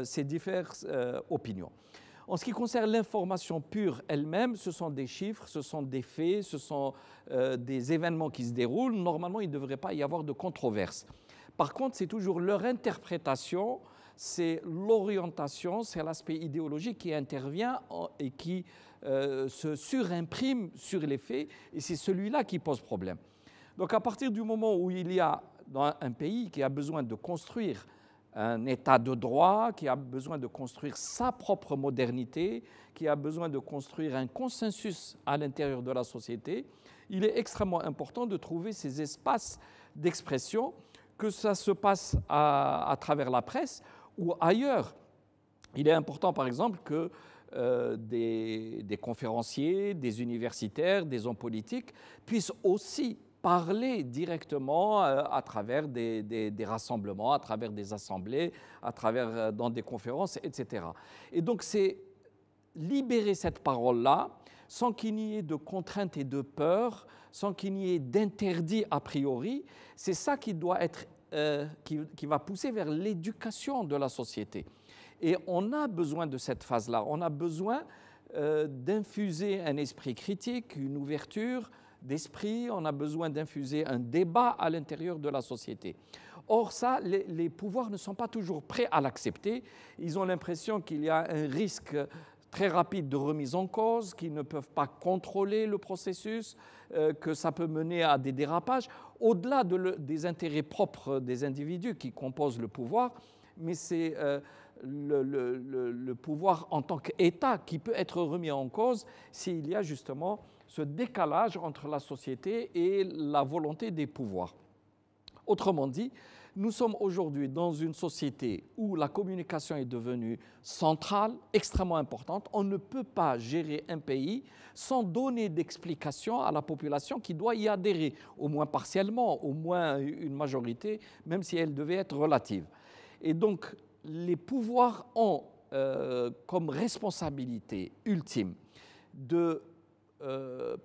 ces diverses opinions. En ce qui concerne l'information pure elle-même, ce sont des chiffres, ce sont des faits, ce sont des événements qui se déroulent. Normalement, il ne devrait pas y avoir de controverse. Par contre, c'est toujours leur interprétation, c'est l'orientation, c'est l'aspect idéologique qui intervient et qui se surimprime sur les faits, et c'est celui-là qui pose problème. Donc à partir du moment où il y a dans un pays qui a besoin de construire un état de droit, qui a besoin de construire sa propre modernité, qui a besoin de construire un consensus à l'intérieur de la société, il est extrêmement important de trouver ces espaces d'expression, que ça se passe à travers la presse ou ailleurs. Il est important, par exemple, que des conférenciers, des universitaires, des hommes politiques puissent aussi parler directement à travers des rassemblements, à travers des assemblées, à travers dans des conférences, etc. Et donc c'est libérer cette parole-là sans qu'il n'y ait de contraintes et de peurs, sans qu'il n'y ait d'interdits a priori. C'est ça qui doit être, qui va pousser vers l'éducation de la société. Et on a besoin de cette phase-là. On a besoin d'infuser un esprit critique, une ouverture d'esprit, on a besoin d'infuser un débat à l'intérieur de la société. Or, ça, les pouvoirs ne sont pas toujours prêts à l'accepter. Ils ont l'impression qu'il y a un risque très rapide de remise en cause, qu'ils ne peuvent pas contrôler le processus, que ça peut mener à des dérapages, au-delà des intérêts propres des individus qui composent le pouvoir, mais c'est le pouvoir en tant qu'État qui peut être remis en cause s'il y a justement ce décalage entre la société et la volonté des pouvoirs. Autrement dit, nous sommes aujourd'hui dans une société où la communication est devenue centrale, extrêmement importante. On ne peut pas gérer un pays sans donner d'explication à la population qui doit y adhérer, au moins partiellement, au moins une majorité, même si elle devait être relative. Et donc, les pouvoirs ont comme responsabilité ultime de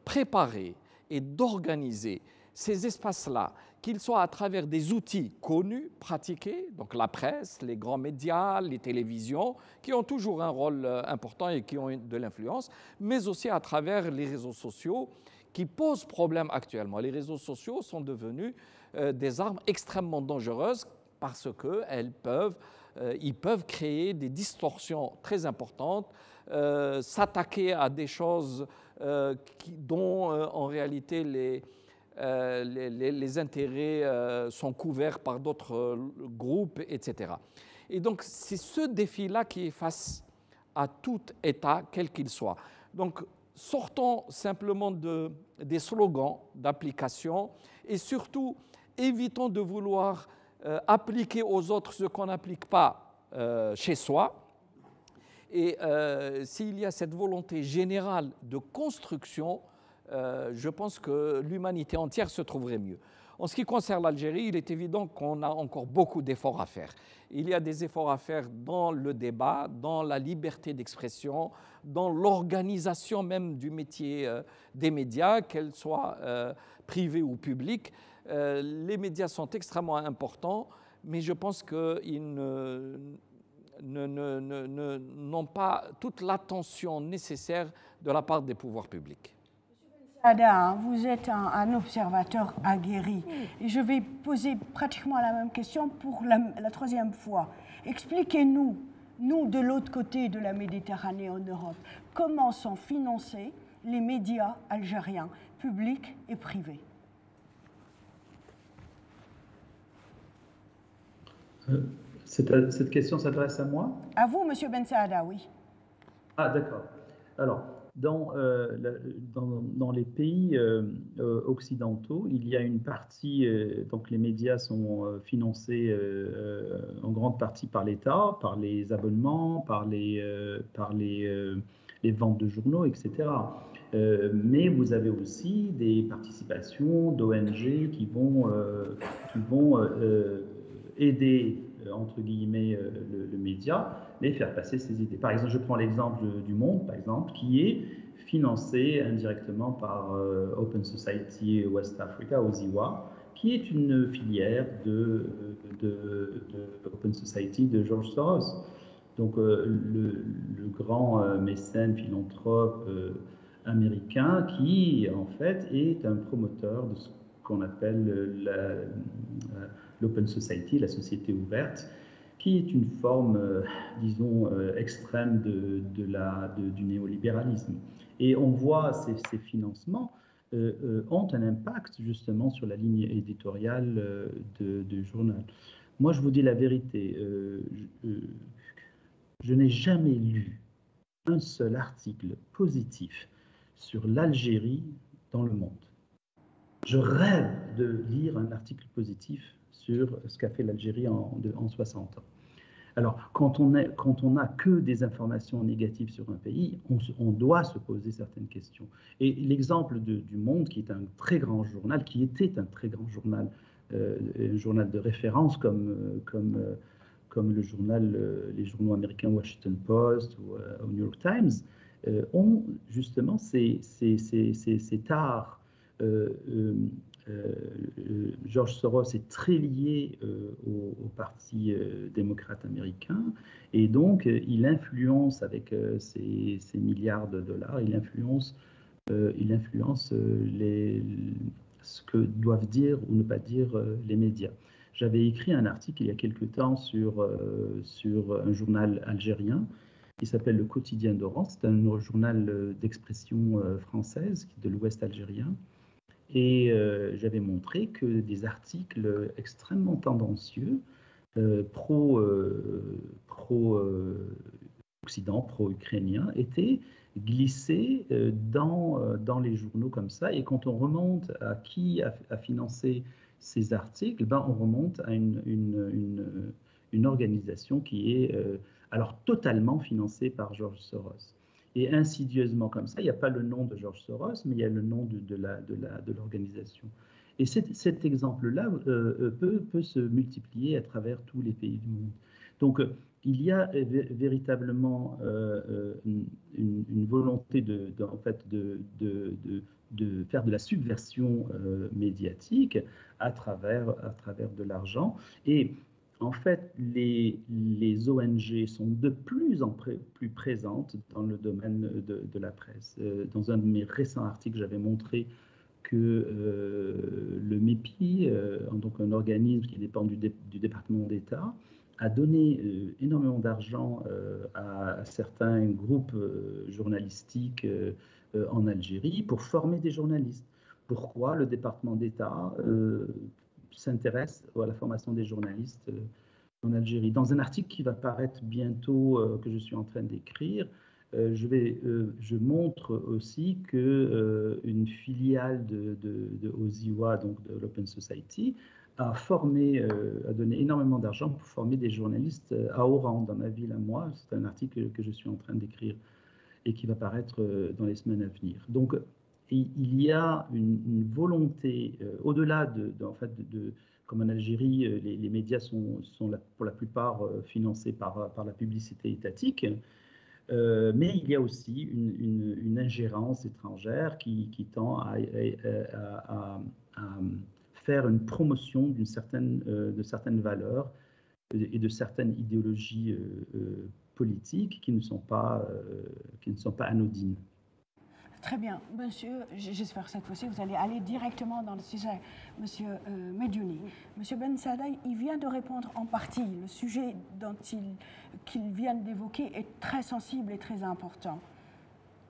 préparer et d'organiser ces espaces-là, qu'ils soient à travers des outils connus, pratiqués, donc la presse, les grands médias, les télévisions, qui ont toujours un rôle important et qui ont de l'influence, mais aussi à travers les réseaux sociaux qui posent problème actuellement. Les réseaux sociaux sont devenus des armes extrêmement dangereuses parce qu'ils peuvent créer des distorsions très importantes, s'attaquer à des choses dont en réalité les intérêts sont couverts par d'autres groupes, etc. Et donc c'est ce défi-là qui est face à tout État, quel qu'il soit. Donc sortons simplement des slogans d'application et surtout évitons de vouloir appliquer aux autres ce qu'on n'applique pas chez soi. Et s'il y a cette volonté générale de construction, je pense que l'humanité entière se trouverait mieux. En ce qui concerne l'Algérie, il est évident qu'on a encore beaucoup d'efforts à faire. Il y a des efforts à faire dans le débat, dans la liberté d'expression, dans l'organisation même du métier des médias, qu'elles soient privés ou publics. Les médias sont extrêmement importants, mais je pense qu'ils n'ont pas toute l'attention nécessaire de la part des pouvoirs publics. Ada, vous êtes un observateur aguerri. Et je vais poser pratiquement la même question pour la troisième fois. Expliquez-nous, nous de l'autre côté de la Méditerranée en Europe, comment sont financés les médias algériens, publics et privés? Cette question s'adresse à moi? À vous, Monsieur Ben Saada, oui. Ah, d'accord. Alors, dans les pays occidentaux, il y a une partie, donc les médias sont financés en grande partie par l'État, par les abonnements, par les ventes de journaux, etc. Mais vous avez aussi des participations d'ONG qui vont aider, entre guillemets, le média, mais faire passer ses idées. Par exemple, je prends l'exemple du Monde, par exemple, qui est financé indirectement par Open Society West Africa, OSIWA, qui est une filière de Open Society de George Soros. Donc, le grand mécène, philanthrope américain, qui, en fait, est un promoteur de ce qu'on appelle l'Open Society, la société ouverte, qui est une forme, disons, extrême du néolibéralisme. Et on voit ces financements ont un impact justement sur la ligne éditoriale du journal. Moi, je vous dis la vérité, je n'ai jamais lu un seul article positif sur l'Algérie dans Le Monde. Je rêve de lire un article positif sur ce qu'a fait l'Algérie en 60 ans. Alors, quand on n'a que des informations négatives sur un pays, on doit se poser certaines questions. Et l'exemple du Monde, qui est un très grand journal, qui était un très grand journal, un journal de référence comme les journaux américains Washington Post ou New York Times, ont justement ces tares. George Soros est très lié au Parti démocrate américain et donc il influence avec ses milliards de dollars, il influence ce que doivent dire ou ne pas dire les médias. J'avais écrit un article il y a quelque temps sur un journal algérien qui s'appelle Le Quotidien d'Oran. C'est un journal d'expression française de l'Ouest algérien. Et j'avais montré que des articles extrêmement tendancieux, pro-Occident, pro-ukrainien, étaient glissés dans les journaux comme ça. Et quand on remonte à qui a financé ces articles, on remonte à une organisation qui est alors totalement financée par George Soros. Et insidieusement comme ça, il n'y a pas le nom de George Soros, mais il y a le nom de l'organisation. Et cet exemple-là peut se multiplier à travers tous les pays du monde. Donc, il y a véritablement une volonté en fait, de faire de la subversion médiatique à travers de l'argent. Et en fait, les ONG sont de plus en plus présentes dans le domaine de la presse. Dans un de mes récents articles, j'avais montré que le MEPI, donc un organisme qui dépend du département d'État, a donné énormément d'argent à certains groupes journalistiques en Algérie pour former des journalistes. Pourquoi le département d'État s'intéresse à la formation des journalistes en Algérie? Dans un article qui va paraître bientôt, que je suis en train d'écrire, je montre aussi que une filiale de Oziwa, donc de l'Open Society, a donné énormément d'argent pour former des journalistes à Oran, dans ma ville à moi. C'est un article que je suis en train d'écrire et qui va paraître dans les semaines à venir. Donc, il y a une volonté, au-delà en fait, comme en Algérie, les médias sont pour la plupart financés par la publicité étatique, mais il y a aussi une ingérence étrangère qui tend à faire une promotion de certaines valeurs et de certaines idéologies politiques qui ne sont pas anodines. Très bien, monsieur. J'espère que cette fois-ci, vous allez aller directement dans le sujet, monsieur Mediouni. Monsieur Ben Saada, il vient de répondre en partie. Le sujet qu'il vient d'évoquer est très sensible et très important.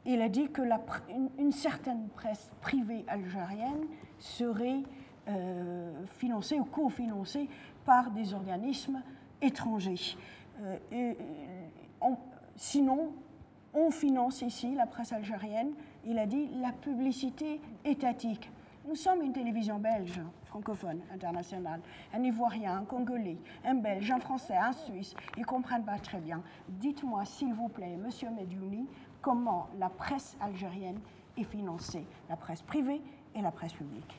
Il a dit que une certaine presse privée algérienne serait financée ou cofinancée par des organismes étrangers. Sinon, on finance ici, la presse algérienne, il a dit, la publicité étatique. Nous sommes une télévision belge, francophone, internationale. Un Ivoirien, un Congolais, un Belge, un Français, un Suisse, ils ne comprennent pas très bien. Dites-moi, s'il vous plaît, monsieur Mediouni, comment la presse algérienne est financée, la presse privée et la presse publique?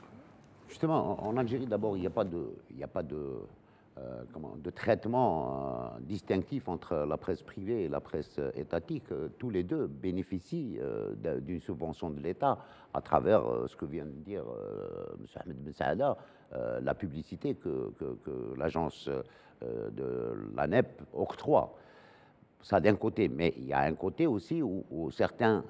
Justement, en Algérie, d'abord, il n'y a pas de traitement distinctif entre la presse privée et la presse étatique. Tous les deux bénéficient d'une subvention de l'État à travers ce que vient de dire M. Ahmed Ben Saada, la publicité que l'agence de l'ANEP octroie. Ça d'un côté, mais il y a un côté aussi où certaines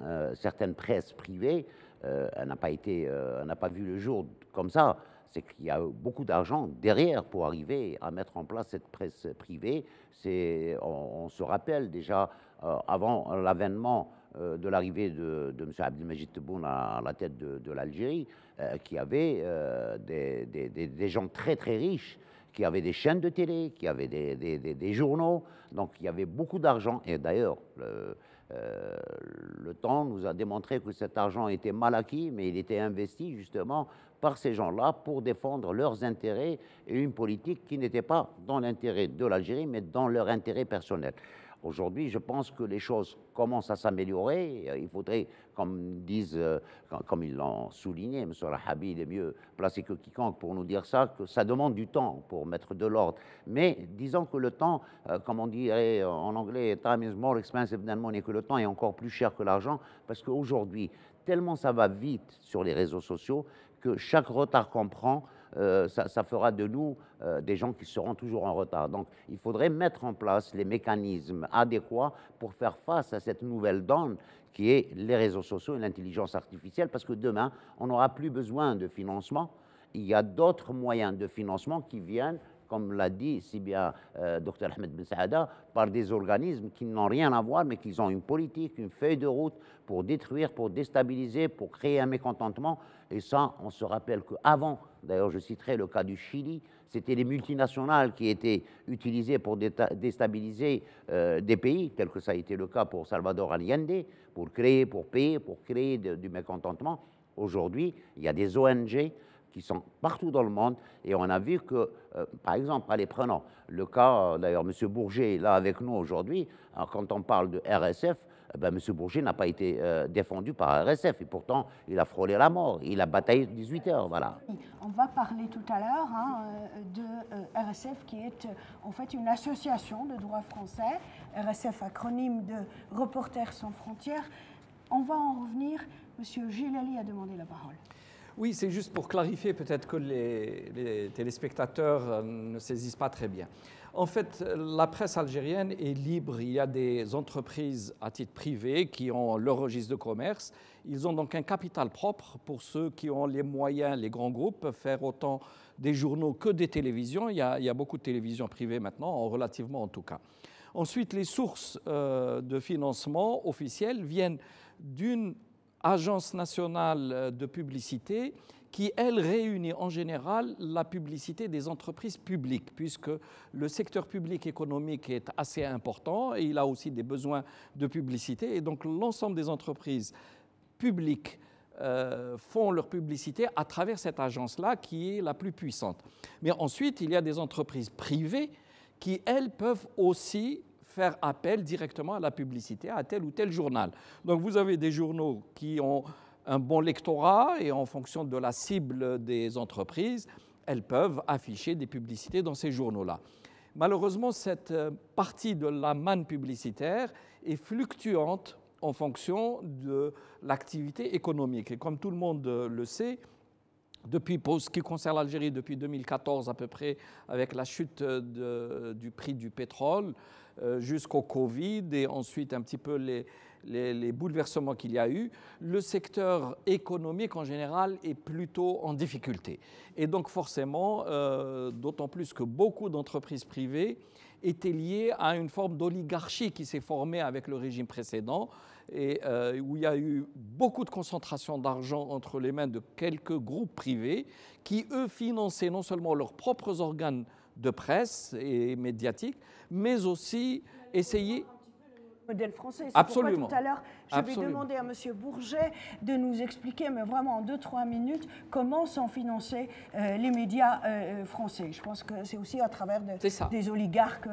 presses privées n'a pas vu le jour comme ça. C'est qu'il y a beaucoup d'argent derrière pour arriver à mettre en place cette presse privée. On se rappelle déjà, avant l'avènement de l'arrivée de M. Abdelmajid Tebboune à la tête de l'Algérie, qu'il y avait des gens très très riches, qui avaient des chaînes de télé, qui avaient des journaux. Donc il y avait beaucoup d'argent. Et d'ailleurs, le temps nous a démontré que cet argent était mal acquis, mais il était investi justement par ces gens-là pour défendre leurs intérêts et une politique qui n'était pas dans l'intérêt de l'Algérie, mais dans leur intérêt personnel. Aujourd'hui, je pense que les choses commencent à s'améliorer. Il faudrait, comme ils l'ont souligné, M. Rahabi, il est mieux placé que quiconque pour nous dire ça, que ça demande du temps pour mettre de l'ordre. Mais disons que le temps, comme on dirait en anglais, time is more expensive than money, que le temps est encore plus cher que l'argent, parce qu'aujourd'hui, tellement ça va vite sur les réseaux sociaux, que chaque retard qu'on prend, ça fera de nous des gens qui seront toujours en retard. Donc, il faudrait mettre en place les mécanismes adéquats pour faire face à cette nouvelle donne qui est les réseaux sociaux et l'intelligence artificielle, parce que demain, on n'aura plus besoin de financement. Il y a d'autres moyens de financement qui viennent, comme l'a dit si bien Dr Ahmed Ben Saada, par des organismes qui n'ont rien à voir, mais qui ont une politique, une feuille de route pour détruire, pour déstabiliser, pour créer un mécontentement. Et ça, on se rappelle qu'avant, d'ailleurs je citerai le cas du Chili, c'était les multinationales qui étaient utilisées pour déstabiliser des pays, tel que ça a été le cas pour Salvador Allende, pour créer, pour payer, pour créer du mécontentement. Aujourd'hui, il y a des ONG qui sont partout dans le monde, et on a vu que, par exemple, allez, prenons le cas, d'ailleurs, M. Bourget est là avec nous aujourd'hui, quand on parle de RSF, M. Bourget n'a pas été défendu par RSF, et pourtant, il a frôlé la mort, il a bataillé 18 heures, voilà. on va parler tout à l'heure de RSF, qui est en fait une association de droit français. RSF, acronyme de Reporters sans frontières. On va en revenir. Monsieur Gilali a demandé la parole. Oui, c'est juste pour clarifier, peut-être que les téléspectateurs ne saisissent pas très bien. En fait, la presse algérienne est libre. Il y a des entreprises à titre privé qui ont leur registre de commerce. Ils ont donc un capital propre. Pour ceux qui ont les moyens, les grands groupes, peuvent faire autant des journaux que des télévisions. Il y a beaucoup de télévisions privées maintenant, relativement en tout cas. Ensuite, les sources de financement officielles viennent d'une agence nationale de publicité qui, elle, réunit en général la publicité des entreprises publiques, puisque le secteur public économique est assez important et il a aussi des besoins de publicité. Et donc, l'ensemble des entreprises publiques font leur publicité à travers cette agence-là qui est la plus puissante. Mais ensuite, il y a des entreprises privées qui, elles, peuvent aussi faire appel directement à la publicité, à tel ou tel journal. Donc, vous avez des journaux qui ont un bon lectorat et en fonction de la cible des entreprises, elles peuvent afficher des publicités dans ces journaux-là. Malheureusement, cette partie de la manne publicitaire est fluctuante en fonction de l'activité économique. Et comme tout le monde le sait, pour ce qui concerne l'Algérie, depuis 2014 à peu près, avec la chute du prix du pétrole, jusqu'au Covid et ensuite un petit peu les bouleversements qu'il y a eu, le secteur économique en général est plutôt en difficulté. Et donc forcément, d'autant plus que beaucoup d'entreprises privées étaient liées à une forme d'oligarchie qui s'est formée avec le régime précédent et où il y a eu beaucoup de concentration d'argent entre les mains de quelques groupes privés qui, eux, finançaient non seulement leurs propres organes de presse et médiatiques, mais aussi essayer... modèle français. C'est Absolument. Pourquoi tout à l'heure, je vais demander à M. Bourget de nous expliquer, mais vraiment en 2-3 minutes, comment sont financés les médias français. Je pense que c'est aussi à travers des oligarques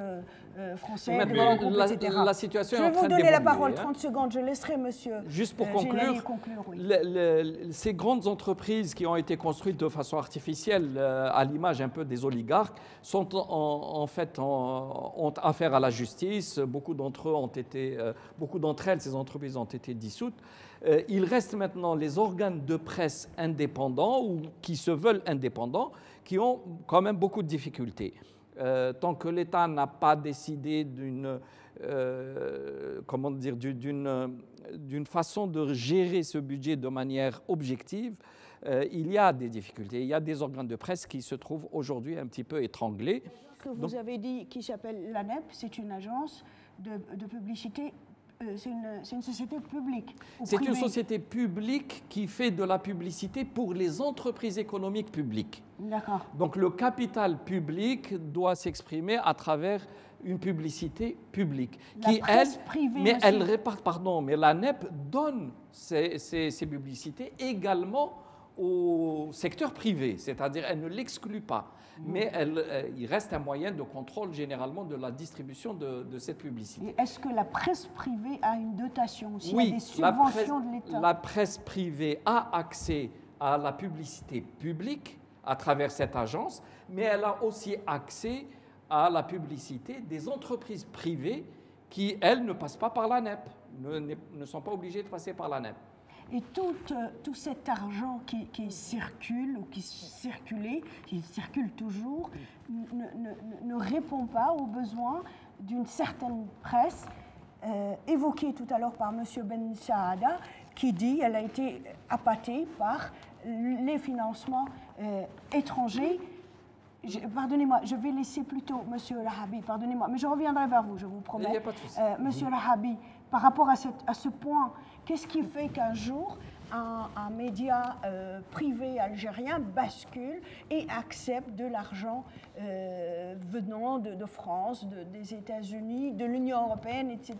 français, de grands groupes, etc. La situation je vais vous donner la parole, 30 secondes. Je laisserai M. Juste pour conclure, oui. ces grandes entreprises qui ont été construites de façon artificielle, à l'image un peu des oligarques, sont en fait ont affaire à la justice. Beaucoup d'entre eux ont été, beaucoup d'entre elles, ces entreprises ont été dissoutes. Il reste maintenant les organes de presse indépendants ou qui se veulent indépendants, qui ont quand même beaucoup de difficultés. Tant que l'État n'a pas décidé d'une façon de gérer ce budget de manière objective, il y a des difficultés. Il y a des organes de presse qui se trouvent aujourd'hui un petit peu étranglés. Ce que vous avez dit, qui s'appelle l'ANEP, c'est une agence de publicité. C'est une société publique. C'est une société publique qui fait de la publicité pour les entreprises économiques publiques. D'accord. Donc le capital public doit s'exprimer à travers une publicité publique. La presse privée mais aussi. elle réparte, pardon, mais l'ANEP donne ces publicités également au secteur privé, c'est-à-dire elle ne l'exclut pas. Mais il reste un moyen de contrôle généralement de la distribution de cette publicité. Et est-ce que la presse privée a une dotation aussi? Oui, il y a des subventions de l'État? La presse privée a accès à la publicité publique à travers cette agence, mais elle a aussi accès à la publicité des entreprises privées qui, elles, ne passent pas par l'ANEP, ne sont pas obligées de passer par l'ANEP. Et tout cet argent qui circule ou qui circulait, qui circule toujours, ne répond pas aux besoins d'une certaine presse, évoquée tout à l'heure par M. Ben Saada, qui dit qu'elle a été appâtée par les financements étrangers. Pardonnez-moi, je vais laisser plutôt M. Lahabi, pardonnez-moi, mais je reviendrai vers vous, je vous promets. Il n'y a pas de souci. M. Lahabi, par rapport à ce point, qu'est-ce qui fait qu'un jour, un média privé algérien bascule et accepte de l'argent venant de France, des États-Unis, de l'Union européenne, etc.,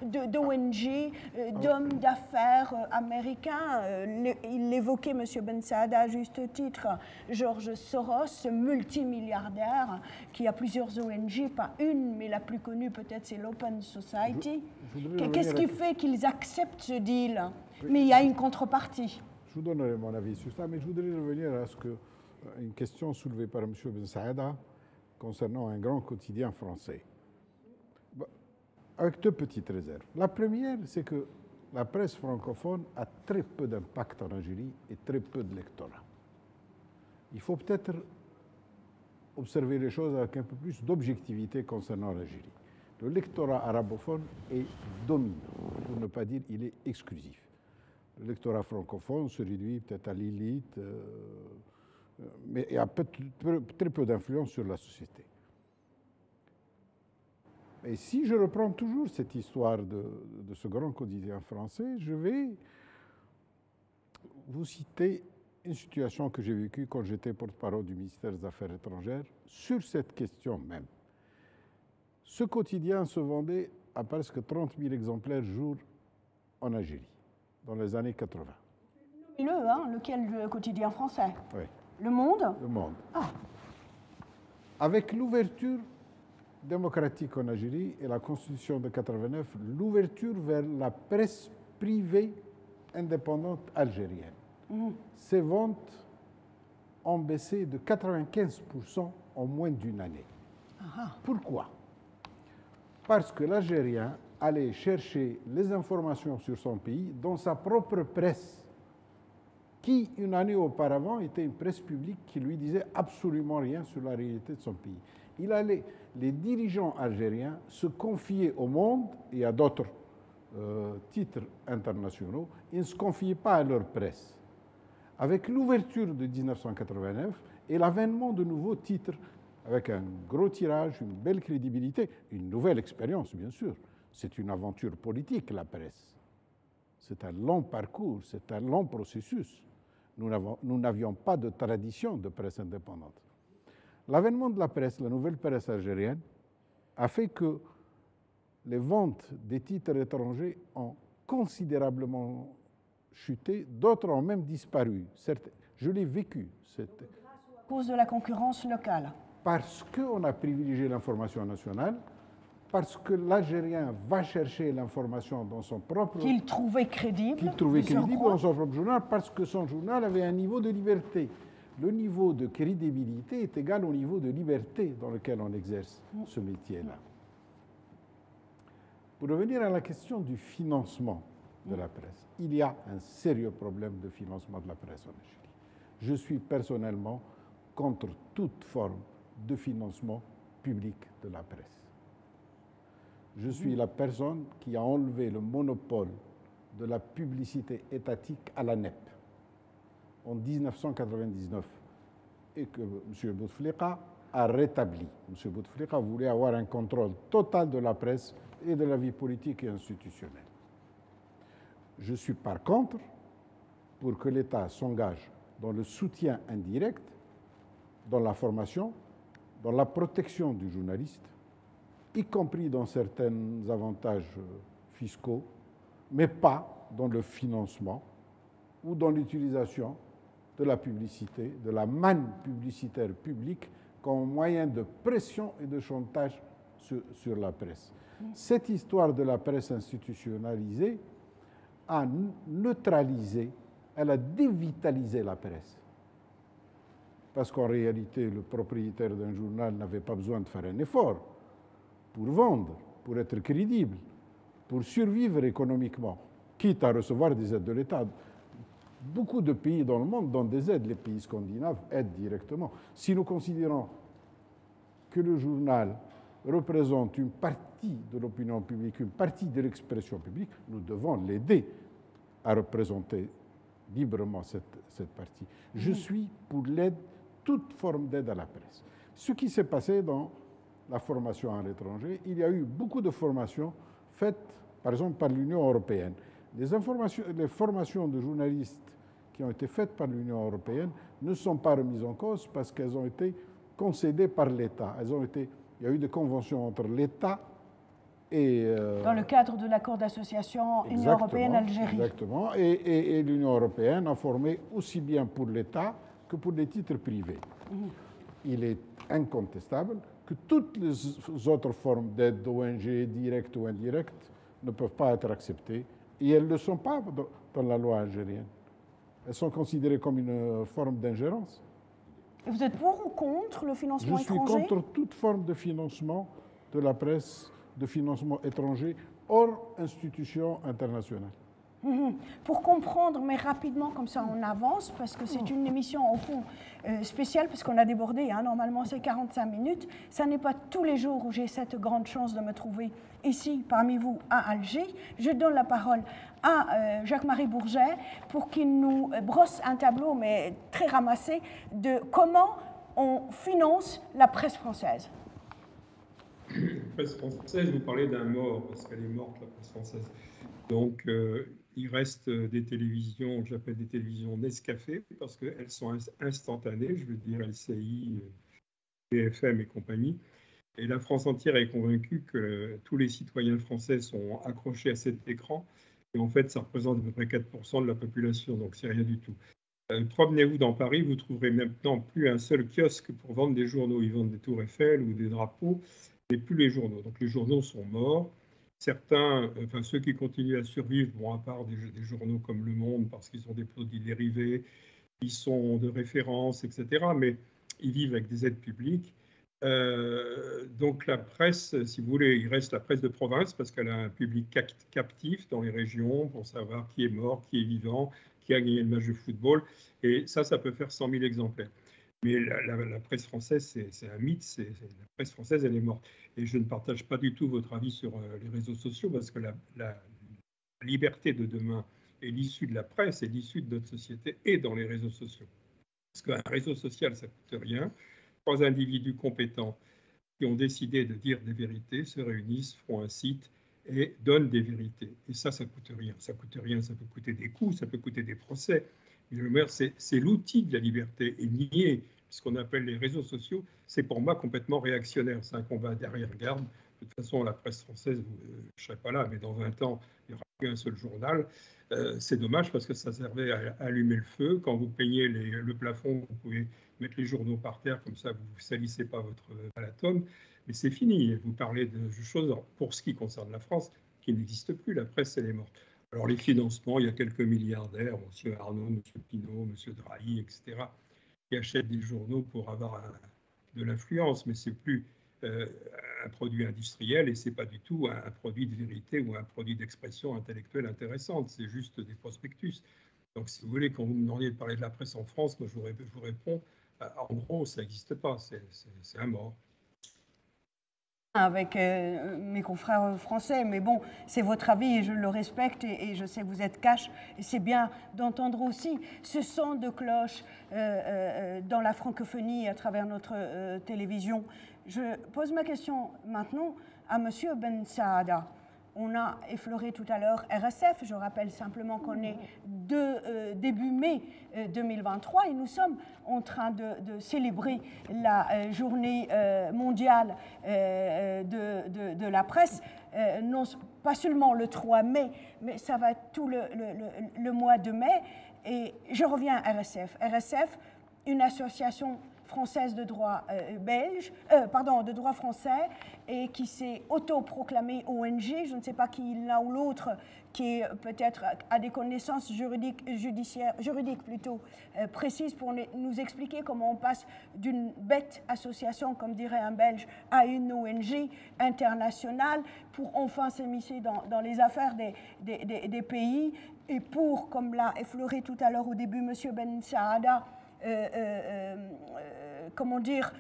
d'ONG, d'hommes d'affaires américains? Il l'évoquait, M. Ben Saada, à juste titre, George Soros, ce multimilliardaire qui a plusieurs ONG, pas une, mais la plus connue peut-être, c'est l'Open Society. Qu'est-ce qui fait qu'ils acceptent ce deal? Mais il y a une contrepartie. Je vous donnerai mon avis sur ça, mais je voudrais revenir à ce que une question soulevée par M. Ben Saada concernant un grand quotidien français. Avec deux petites réserves. La première, c'est que la presse francophone a très peu d'impact en Algérie et très peu de lectorat. Il faut peut-être observer les choses avec un peu plus d'objectivité concernant l'Algérie. Le lectorat arabophone est dominant, pour ne pas dire il est exclusif. Le lectorat francophone se réduit peut-être à l'élite, mais il y a très peu d'influence sur la société. Et si je reprends toujours cette histoire de ce grand quotidien français, je vais vous citer une situation que j'ai vécue quand j'étais porte-parole du ministère des Affaires étrangères sur cette question même. Ce quotidien se vendait à presque 30 000 exemplaires jour en Algérie, dans les années 80. Lequel le quotidien français? Oui. Le Monde? Le Monde. Ah. Avec l'ouverture démocratique en Algérie et la Constitution de 89, l'ouverture vers la presse privée indépendante algérienne. Ces ventes ont baissé de 95% en moins d'une année. Pourquoi? Parce que l'Algérien allait chercher les informations sur son pays dans sa propre presse, qui, une année auparavant, était une presse publique qui lui disait absolument rien sur la réalité de son pays. Les dirigeants algériens se confiaient au Monde et à d'autres titres internationaux, ils ne se confiaient pas à leur presse. Avec l'ouverture de 1989 et l'avènement de nouveaux titres, avec un gros tirage, une belle crédibilité, une nouvelle expérience, bien sûr. C'est une aventure politique, la presse. C'est un long parcours, c'est un long processus. Nous n'avions pas de tradition de presse indépendante. L'avènement de la presse, la nouvelle presse algérienne, a fait que les ventes des titres étrangers ont considérablement chuté, d'autres ont même disparu. Je l'ai vécu. À cause de la concurrence locale. Parce qu'on a privilégié l'information nationale, parce que l'Algérien va chercher l'information dans son propre... Qu'il trouvait crédible. Dans son propre journal, parce que son journal avait un niveau de liberté. Le niveau de crédibilité est égal au niveau de liberté dans lequel on exerce ce métier-là. Pour revenir à la question du financement de la presse, il y a un sérieux problème de financement de la presse en Algérie. Je suis personnellement contre toute forme de financement public de la presse. Je suis la personne qui a enlevé le monopole de la publicité étatique à la NEP en 1999 et que M. Bouteflika a rétabli. M. Bouteflika voulait avoir un contrôle total de la presse et de la vie politique et institutionnelle. Je suis par contre pour que l'État s'engage dans le soutien indirect, dans la formation, dans la protection du journaliste, y compris dans certains avantages fiscaux, mais pas dans le financement ou dans l'utilisation de la publicité, de la manne publicitaire publique comme moyen de pression et de chantage sur la presse. Cette histoire de la presse institutionnalisée a neutralisé, elle a dévitalisé la presse. Parce qu'en réalité, le propriétaire d'un journal n'avait pas besoin de faire un effort pour vendre, pour être crédible, pour survivre économiquement, quitte à recevoir des aides de l'État. Beaucoup de pays dans le monde donnent des aides, les pays scandinaves aident directement. Si nous considérons que le journal représente une partie de l'opinion publique, une partie de l'expression publique, nous devons l'aider à représenter librement cette partie. Je suis pour l'aide, toute forme d'aide à la presse. Ce qui s'est passé dans la formation à l'étranger, il y a eu beaucoup de formations faites, par exemple, par l'Union européenne. Les formations de journalistes qui ont été faites par l'Union européenne ne sont pas remises en cause parce qu'elles ont été concédées par l'État. Il y a eu des conventions entre l'État et... dans le cadre de l'accord d'association Union européenne-Algérie. Exactement. Et l'Union européenne a formé aussi bien pour l'État que pour les titres privés. Il est incontestable que toutes les autres formes d'aide d'ONG, directes ou indirectes, ne peuvent pas être acceptées. Et elles ne le sont pas dans la loi algérienne. Elles sont considérées comme une forme d'ingérence. Et vous êtes pour ou contre le financement Je suis étranger? contre toute forme de financement de la presse, de financement étranger, hors institution internationale. Pour comprendre, mais rapidement, comme ça on avance, parce que c'est une émission au fond spéciale, parce qu'on a débordé, hein, normalement c'est 45 minutes. Ça n'est pas tous les jours où j'ai cette grande chance de me trouver ici, parmi vous, à Alger. Je donne la parole à Jacques-Marie Bourget pour qu'il nous brosse un tableau, mais très ramassé, de comment on finance la presse française. La presse française, vous parlez d'un mort, parce qu'elle est morte, la presse française. Donc, il reste des télévisions que j'appelle des télévisions Nescafé, parce qu'elles sont instantanées, je veux dire LCI, BFM et compagnie. Et la France entière est convaincue que tous les citoyens français sont accrochés à cet écran. Et en fait, ça représente à peu près 4% de la population, donc c'est rien du tout. Promenez-vous dans Paris, vous trouverez maintenant plus un seul kiosque pour vendre des journaux. Ils vendent des tours Eiffel ou des drapeaux, mais plus les journaux. Donc les journaux sont morts. Certains, enfin ceux qui continuent à survivre, bon, à part des journaux comme Le Monde, parce qu'ils ont des produits dérivés, ils sont de référence, etc. Mais ils vivent avec des aides publiques. Donc la presse, si vous voulez, il reste la presse de province parce qu'elle a un public captif dans les régions pour savoir qui est mort, qui est vivant, qui a gagné le match de football. Et ça peut faire 100 000 exemplaires. Mais la presse française, c'est un mythe. La presse française, elle est morte. Et je ne partage pas du tout votre avis sur les réseaux sociaux parce que la liberté de demain est l'issue de la presse et l'issue de notre société est dans les réseaux sociaux. Parce qu'un réseau social, ça ne coûte rien. 3 individus compétents qui ont décidé de dire des vérités se réunissent, font un site et donnent des vérités. Et ça coûte rien. Ça coûte rien, ça peut coûter des coûts, ça peut coûter des procès. Mais le maire, c'est l'outil de la liberté. Et nier ce qu'on appelle les réseaux sociaux, c'est pour moi complètement réactionnaire. C'est un combat d'arrière-garde. De toute façon, la presse française, je ne serai pas là, mais dans 20 ans, il n'y aura plus un seul journal. C'est dommage parce que ça servait à allumer le feu. Quand vous peignez le plafond, vous pouvez mettre les journaux par terre, comme ça vous ne salissez pas votre malatome. Mais c'est fini. Vous parlez de choses, pour ce qui concerne la France, qui n'existent plus. La presse, elle est morte. Alors les financements, il y a quelques milliardaires, M. Arnaud, M. Pinault, M. Drahi, etc., qui achètent des journaux pour avoir de l'influence, mais ce n'est plus un produit industriel et ce n'est pas du tout un produit de vérité ou un produit d'expression intellectuelle intéressante, c'est juste des prospectus. Donc si vous voulez, quand vous me demandiez de parler de la presse en France, moi je vous réponds, en gros, ça n'existe pas, c'est un mort. Avec mes confrères français, mais bon, c'est votre avis et je le respecte et je sais que vous êtes cash et c'est bien d'entendre aussi ce son de cloche dans la francophonie à travers notre télévision. Je pose ma question maintenant à Monsieur Ben Saada. On a effleuré tout à l'heure RSF, je rappelle simplement qu'on est début mai 2023 et nous sommes en train de célébrer la journée mondiale de la presse, non pas seulement le 3 mai, mais ça va être tout le mois de mai. Et je reviens à RSF. RSF, une association française de droit de droit français et qui s'est autoproclamée ONG. Je ne sais pas qui l'un ou l'autre qui peut-être a des connaissances juridiques plutôt précises pour nous expliquer comment on passe d'une bête association, comme dirait un Belge, à une ONG internationale pour enfin s'immiscer dans les affaires des pays et pour, comme l'a effleuré tout à l'heure au début M. Ben Saada, comment dire,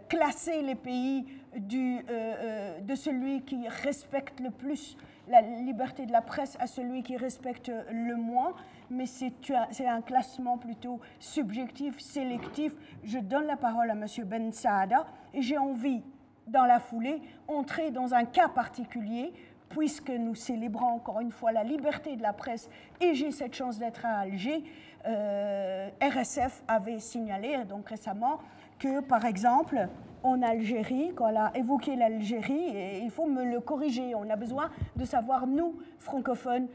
classer les pays de celui qui respecte le plus la liberté de la presse à celui qui respecte le moins, mais c'est un classement plutôt subjectif, sélectif. Je donne la parole à M. Ben Saada et j'ai envie, dans la foulée, entrer dans un cas particulier puisque nous célébrons encore une fois la liberté de la presse et j'ai cette chance d'être à Alger. RSF avait signalé donc récemment que, par exemple, en Algérie, quand on a évoqué l'Algérie, et il faut me le corriger, on a besoin de savoir, nous, francophones,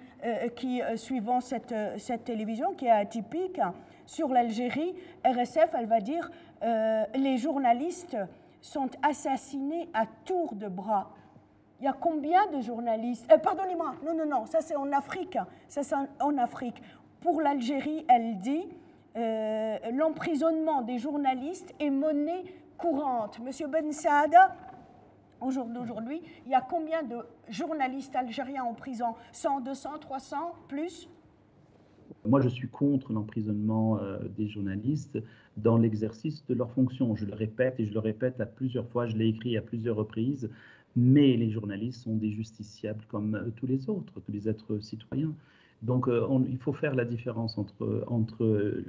qui suivons cette télévision, qui est atypique, sur l'Algérie, RSF, elle va dire les journalistes sont assassinés à tour de bras. Il y a combien de journalistes pardonnez-moi, non, ça c'est en Afrique. Ça c'est en Afrique. Pour l'Algérie, elle dit l'emprisonnement des journalistes est monnaie courante. Monsieur Ben Saada, aujourd'hui, il y a combien de journalistes algériens en prison? 100, 200, 300, plus? Moi, je suis contre l'emprisonnement des journalistes dans l'exercice de leurs fonctions. Je le répète et je le répète à plusieurs fois, je l'ai écrit à plusieurs reprises, mais les journalistes sont des justiciables comme tous les autres, tous les êtres citoyens. Donc, il faut faire la différence entre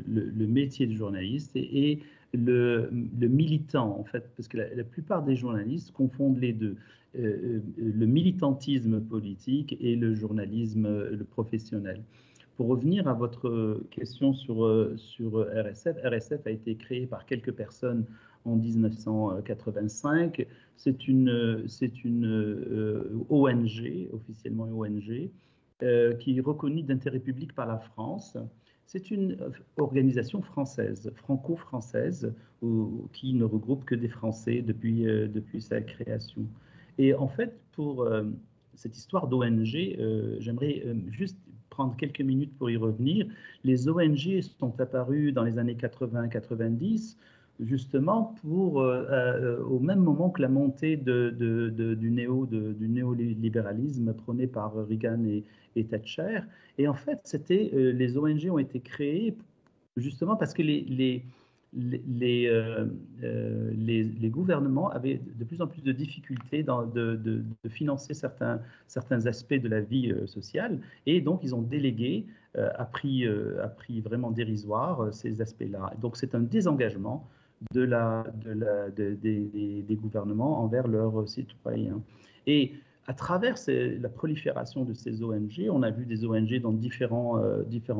le métier de journaliste et le militant, en fait, parce que la plupart des journalistes confondent les deux, le militantisme politique et le journalisme le professionnel. Pour revenir à votre question sur RSF, RSF a été créé par quelques personnes en 1985. C'est une ONG, officiellement une ONG, qui est reconnue d'intérêt public par la France. C'est une organisation française, franco-française, qui ne regroupe que des Français depuis sa création. Et en fait, pour cette histoire d'ONG, j'aimerais juste prendre quelques minutes pour y revenir. Les ONG sont apparues dans les années 80-90, justement au même moment que la montée du néolibéralisme prôné par Reagan et Thatcher. Et en fait, les ONG ont été créées justement parce que les gouvernements avaient de plus en plus de difficultés de financer certains aspects de la vie sociale, et donc ils ont délégué à prix vraiment dérisoire ces aspects-là. Donc c'est un désengagement des gouvernements envers leurs citoyens. Et à travers la prolifération de ces ONG, on a vu des ONG dans différents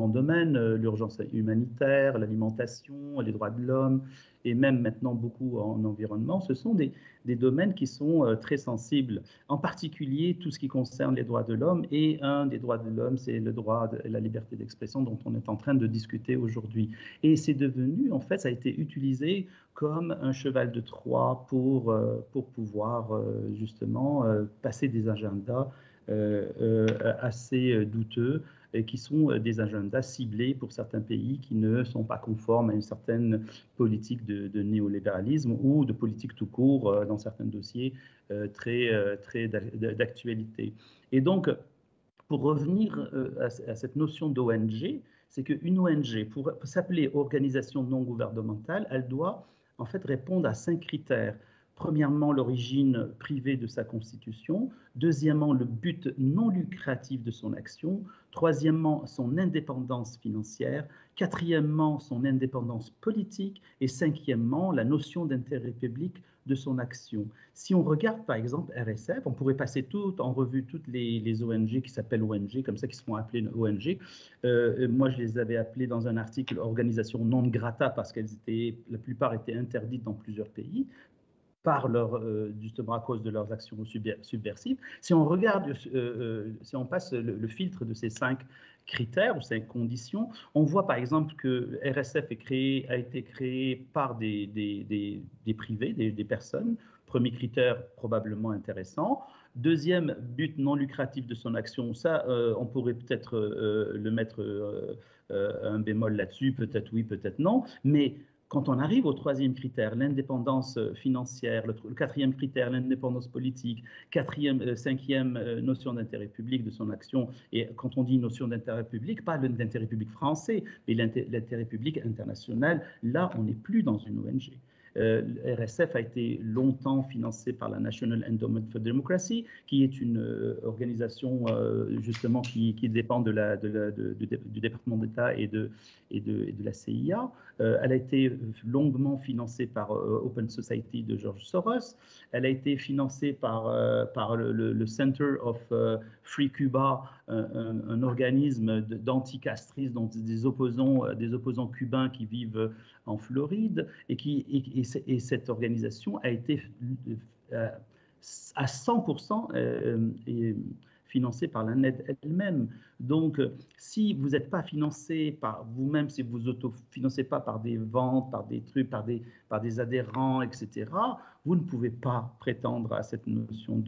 domaines, l'urgence humanitaire, l'alimentation, les droits de l'homme, et même maintenant beaucoup en environnement. Ce sont des domaines qui sont très sensibles, en particulier tout ce qui concerne les droits de l'homme. Et un des droits de l'homme, c'est le droit de la liberté d'expression dont on est en train de discuter aujourd'hui. Et c'est devenu, en fait, ça a été utilisé comme un cheval de Troie pour pouvoir justement passer des agendas assez douteux, et qui sont des agendas ciblés pour certains pays qui ne sont pas conformes à une certaine politique de néolibéralisme ou de politique tout court dans certains dossiers très d'actualité. Et donc, pour revenir à cette notion d'ONG, c'est qu'une ONG, pour s'appeler organisation non gouvernementale, elle doit en fait répondre à 5 critères. Premièrement, l'origine privée de sa constitution. Deuxièmement, le but non lucratif de son action. Troisièmement, son indépendance financière. Quatrièmement, son indépendance politique. Et cinquièmement, la notion d'intérêt public de son action. Si on regarde par exemple RSF, on pourrait passer tout en revue toutes les ONG qui s'appellent ONG, comme ça, qui se font appeler ONG. Moi, je les avais appelées dans un article organisations non grata parce la plupart étaient interdites dans plusieurs pays, justement à cause de leurs actions subversives. Si on regarde, si on passe le filtre de ces 5 critères ou 5 conditions, on voit par exemple que RSF a été créé par des privés, des personnes. Premier critère, probablement intéressant. Deuxième, but non lucratif de son action. Ça, on pourrait peut-être le mettre un bémol là-dessus, peut-être oui, peut-être non, mais quand on arrive au troisième critère, l'indépendance financière, le quatrième critère, l'indépendance politique, cinquième notion d'intérêt public de son action, et quand on dit notion d'intérêt public, pas l'intérêt public français, mais l'intérêt public international, là, on n'est plus dans une ONG. RSF a été longtemps financé par la National Endowment for Democracy, qui est une organisation justement qui dépend du département d'État et de la CIA. Elle a été longuement financée par Open Society de George Soros. Elle a été financée par le Center of Free Cuba, un organisme d'anticastrisme, donc des opposants cubains qui vivent en Floride, et cette organisation a été à 100% financé par la NED elle-même. Donc, si vous n'êtes pas financé par vous-même, si vous autofinancez pas par des ventes, par des trucs, par des adhérents, etc., vous ne pouvez pas prétendre à cette notion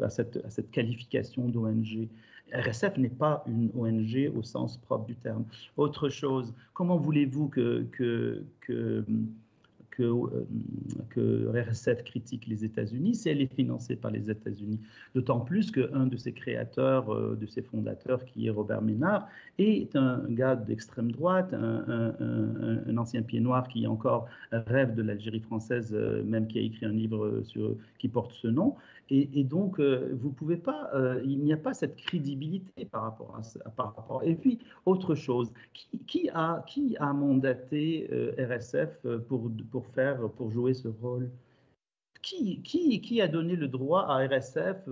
à cette qualification d'ONG. RSF n'est pas une ONG au sens propre du terme. Autre chose, comment voulez-vous que RSF critique les États-Unis si elle est financée par les États-Unis? D'autant plus qu'un de ses créateurs, de ses fondateurs, qui est Robert Ménard, est un gars d'extrême droite, un ancien pied noir qui encore rêve de l'Algérie française, même qui a écrit un livre qui porte ce nom. Et donc, vous pouvez pas, il n'y a pas cette crédibilité par rapport à ça. Et puis, autre chose, qui a mandaté RSF pour jouer ce rôle? Qui a donné le droit à RSF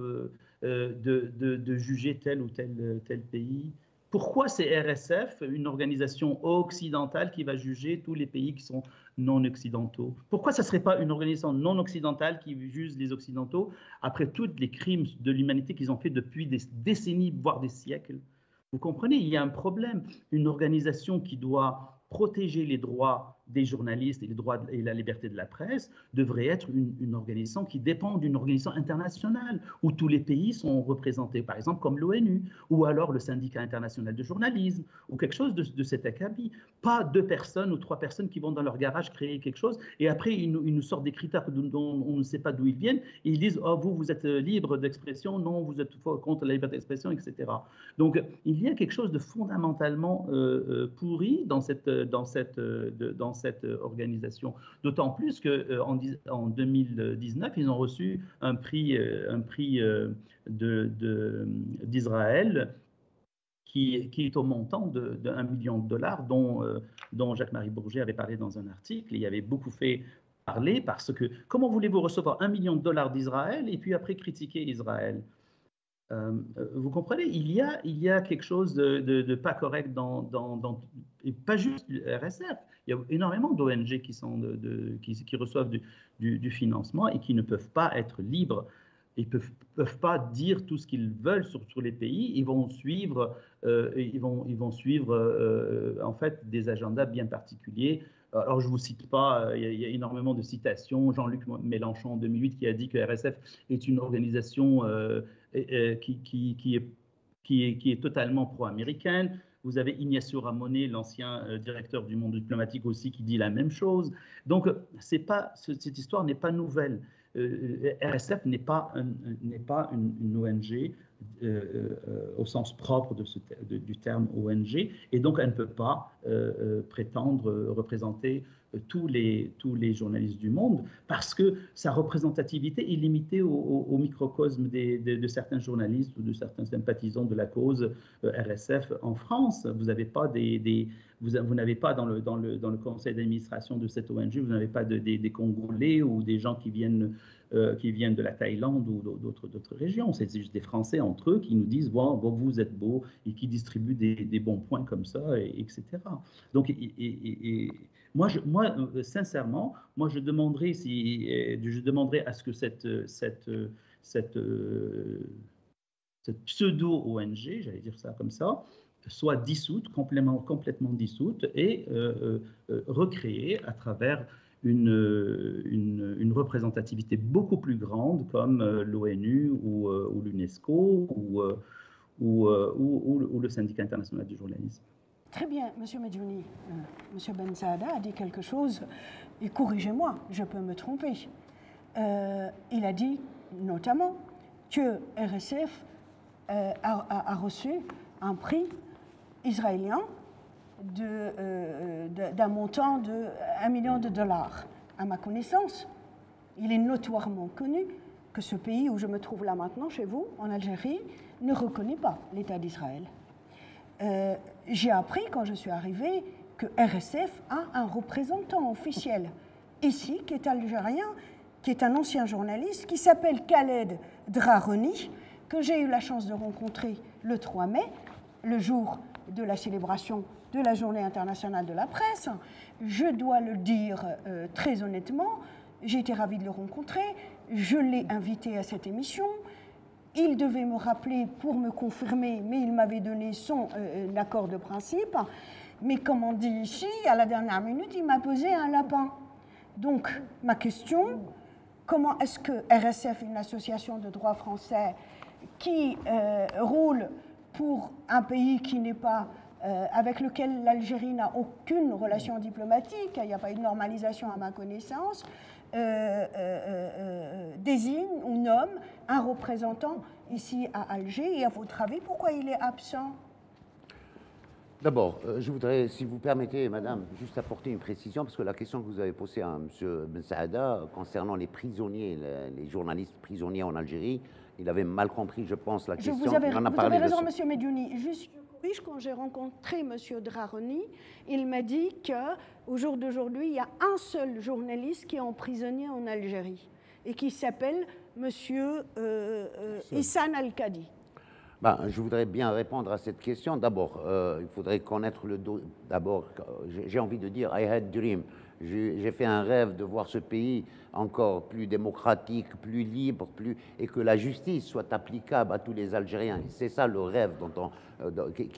de juger tel ou tel pays? Pourquoi c'est RSF, une organisation occidentale, qui va juger tous les pays qui sont non occidentaux? Pourquoi ça ne serait pas une organisation non occidentale qui juge les occidentaux après tous les crimes de l'humanité qu'ils ont fait depuis des décennies, voire des siècles? Vous comprenez, il y a un problème. Une organisation qui doit protéger les droits des journalistes et les droits et la liberté de la presse devrait être une organisation qui dépend d'une organisation internationale où tous les pays sont représentés, par exemple comme l'ONU ou alors le syndicat international de journalisme ou quelque chose de cet acabit. Pas 2 personnes ou 3 personnes qui vont dans leur garage créer quelque chose et après ils nous sortent des critères dont on ne sait pas d'où ils viennent et ils disent « Oh, vous êtes libre d'expression, non, vous êtes contre la liberté d'expression, etc. » Donc il y a quelque chose de fondamentalement pourri dans cette organisation. D'autant plus qu'en 2019, ils ont reçu un prix d'Israël qui est au montant de $1 million, dont Jacques-Marie Bourget avait parlé dans un article. Il y avait beaucoup fait parler parce que comment voulez-vous recevoir $1 million d'Israël et puis après critiquer Israël? Vous comprenez, il y a quelque chose de pas correct et pas juste RSF. Il y a énormément d'ONG qui reçoivent du financement et qui ne peuvent pas être libres. Ils ne peuvent pas dire tout ce qu'ils veulent sur les pays. Ils vont suivre, en fait des agendas bien particuliers. Alors, je ne vous cite pas, il y a énormément de citations. Jean-Luc Mélenchon en 2008 qui a dit que RSF est une organisation qui est totalement pro-américaine. Vous avez Ignacio Ramonet, l'ancien directeur du Monde diplomatique aussi, qui dit la même chose. Donc, cette histoire n'est pas nouvelle. RSF n'est pas une ONG au sens propre du terme ONG, et donc elle ne peut pas prétendre représenter tous les journalistes du monde, parce que sa représentativité est limitée au microcosme de certains journalistes ou de certains sympathisants de la cause RSF en France. Vous n'avez pas vous n'avez pas dans le conseil d'administration de cette ONG, vous n'avez pas des Congolais ou des gens qui viennent de la Thaïlande ou d'autres régions. C'est juste des Français entre eux qui nous disent bon, vous êtes beaux, et qui distribuent des bons points comme ça, etc. Donc, moi, sincèrement, je demanderais à ce que cette pseudo-ONG, j'allais dire ça comme ça, soit dissoute, complètement dissoute, et recréée à travers une représentativité beaucoup plus grande comme l'ONU ou l'UNESCO ou le syndicat international du journalisme. Très bien, M. Medjouni. M. Bensaada a dit quelque chose, et corrigez-moi, je peux me tromper. Il a dit notamment que RSF a reçu un prix israélien d'un montant de $1 million. À ma connaissance, il est notoirement connu que ce pays où je me trouve là maintenant, chez vous, en Algérie, ne reconnaît pas l'État d'Israël. J'ai appris quand je suis arrivée que RSF a un représentant officiel ici, qui est algérien, qui est un ancien journaliste, qui s'appelle Khaled Drareni, que j'ai eu la chance de rencontrer le 3 mai, le jour de la célébration de la Journée internationale de la presse. Je dois le dire très honnêtement, j'ai été ravie de le rencontrer, je l'ai invité à cette émission. il devait me rappeler pour me confirmer, mais il m'avait donné son accord de principe. Mais comme on dit ici, à la dernière minute, il m'a posé un lapin. Donc, ma question, comment est-ce que RSF, une association de droit français qui roule pour un pays qui n'est pas, avec lequel l'Algérie n'a aucune relation diplomatique, il n'y a pas eu de normalisation à ma connaissance, désigne ou nomme un représentant ici à Alger. Et à votre avis, pourquoi il est absent? D'abord, je voudrais, si vous permettez, madame, juste apporter une précision, parce que la question que vous avez posée à M. Ben Saada concernant les prisonniers, les journalistes prisonniers en Algérie, il avait mal compris, je pense, la question. Vous avez raison, M. Mediouni. Juste, quand j'ai rencontré M. Draroni, il m'a dit qu'au jour d'aujourd'hui, il y a un seul journaliste qui est emprisonné en Algérie et qui s'appelle M. Issan Al-Kadi. Ben, je voudrais bien répondre à cette question. D'abord, il faudrait connaître le... D'abord, j'ai envie de dire, I had dream. J'ai fait un rêve de voir ce pays encore plus démocratique, plus libre, et que la justice soit applicable à tous les Algériens. C'est ça le rêve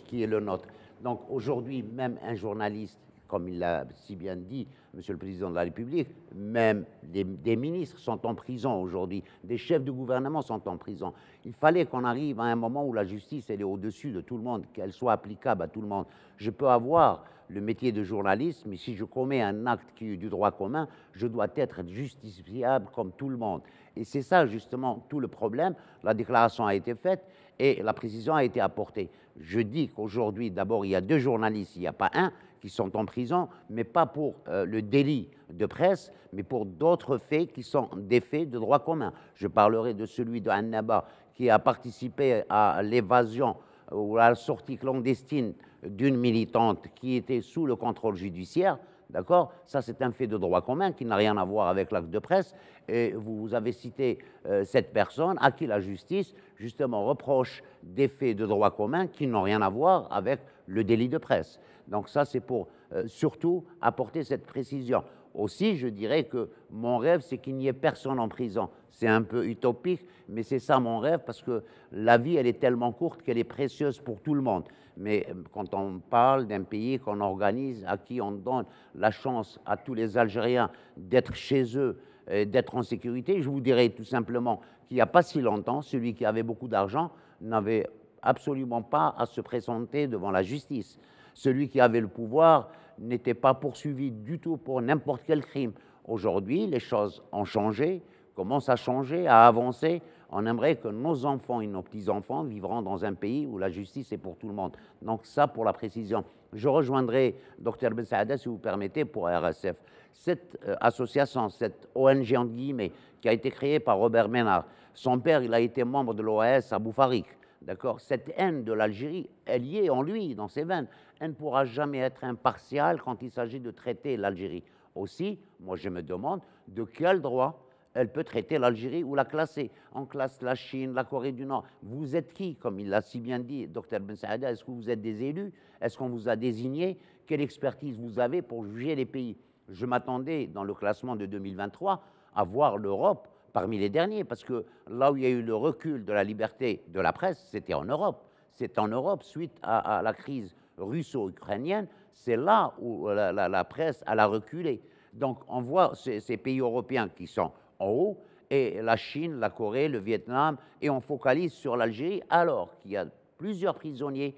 qui est le nôtre. Donc aujourd'hui, même un journaliste, comme il l'a si bien dit, Monsieur le Président de la République, même des ministres sont en prison aujourd'hui, des chefs de gouvernement sont en prison. Il fallait qu'on arrive à un moment où la justice, elle est au-dessus de tout le monde, qu'elle soit applicable à tout le monde. Je peux avoir le métier de journaliste, mais si je commets un acte qui est du droit commun, je dois être justiciable comme tout le monde. Et c'est ça justement tout le problème. La déclaration a été faite et la précision a été apportée. Je dis qu'aujourd'hui, d'abord, il y a 2 journalistes, il n'y a pas un, qui sont en prison, mais pas pour le délit de presse, mais pour d'autres faits qui sont des faits de droit commun. Je parlerai de celui de Annaba, qui a participé à l'évasion ou à la sortie clandestine d'une militante qui était sous le contrôle judiciaire. D'accord? Ça, c'est un fait de droit commun qui n'a rien à voir avec l'acte de presse. Et vous avez cité cette personne à qui la justice, justement, reproche des faits de droit commun qui n'ont rien à voir avec le délit de presse. Donc ça, c'est pour surtout apporter cette précision. Aussi, je dirais que mon rêve, c'est qu'il n'y ait personne en prison. C'est un peu utopique, mais c'est ça mon rêve, parce que la vie, elle est tellement courte qu'elle est précieuse pour tout le monde. Mais quand on parle d'un pays qu'on organise, à qui on donne la chance à tous les Algériens d'être chez eux, d'être en sécurité, je vous dirais tout simplement qu'il n'y a pas si longtemps, celui qui avait beaucoup d'argent n'avait absolument pas à se présenter devant la justice. Celui qui avait le pouvoir n'était pas poursuivi du tout pour n'importe quel crime. Aujourd'hui, les choses ont changé, commencent à changer, à avancer. On aimerait que nos enfants et nos petits-enfants vivront dans un pays où la justice est pour tout le monde. Donc ça, pour la précision. Je rejoindrai Dr Ben Saada, si vous permettez, pour RSF. Cette association, cette ONG, entre guillemets, qui a été créée par Robert Ménard, son père, il a été membre de l'OAS à Boufarik. D'accord? Cette haine de l'Algérie, elle y est en lui, dans ses veines. Elle ne pourra jamais être impartiale quand il s'agit de traiter l'Algérie. Aussi, moi je me demande de quel droit elle peut traiter l'Algérie ou la classer. On classe la Chine, la Corée du Nord. Vous êtes qui, comme il l'a si bien dit, Dr Ben Saada? Est-ce que vous êtes des élus? Est-ce qu'on vous a désigné? Quelle expertise vous avez pour juger les pays? Je m'attendais, dans le classement de 2023, à voir l'Europe parmi les derniers, parce que là où il y a eu le recul de la liberté de la presse, c'était en Europe. C'est en Europe, suite à la crise russo-ukrainienne, c'est là où la presse a reculé. Donc on voit ces pays européens qui sont en haut, et la Chine, la Corée, le Vietnam, et on focalise sur l'Algérie, alors qu'il y a plusieurs prisonniers,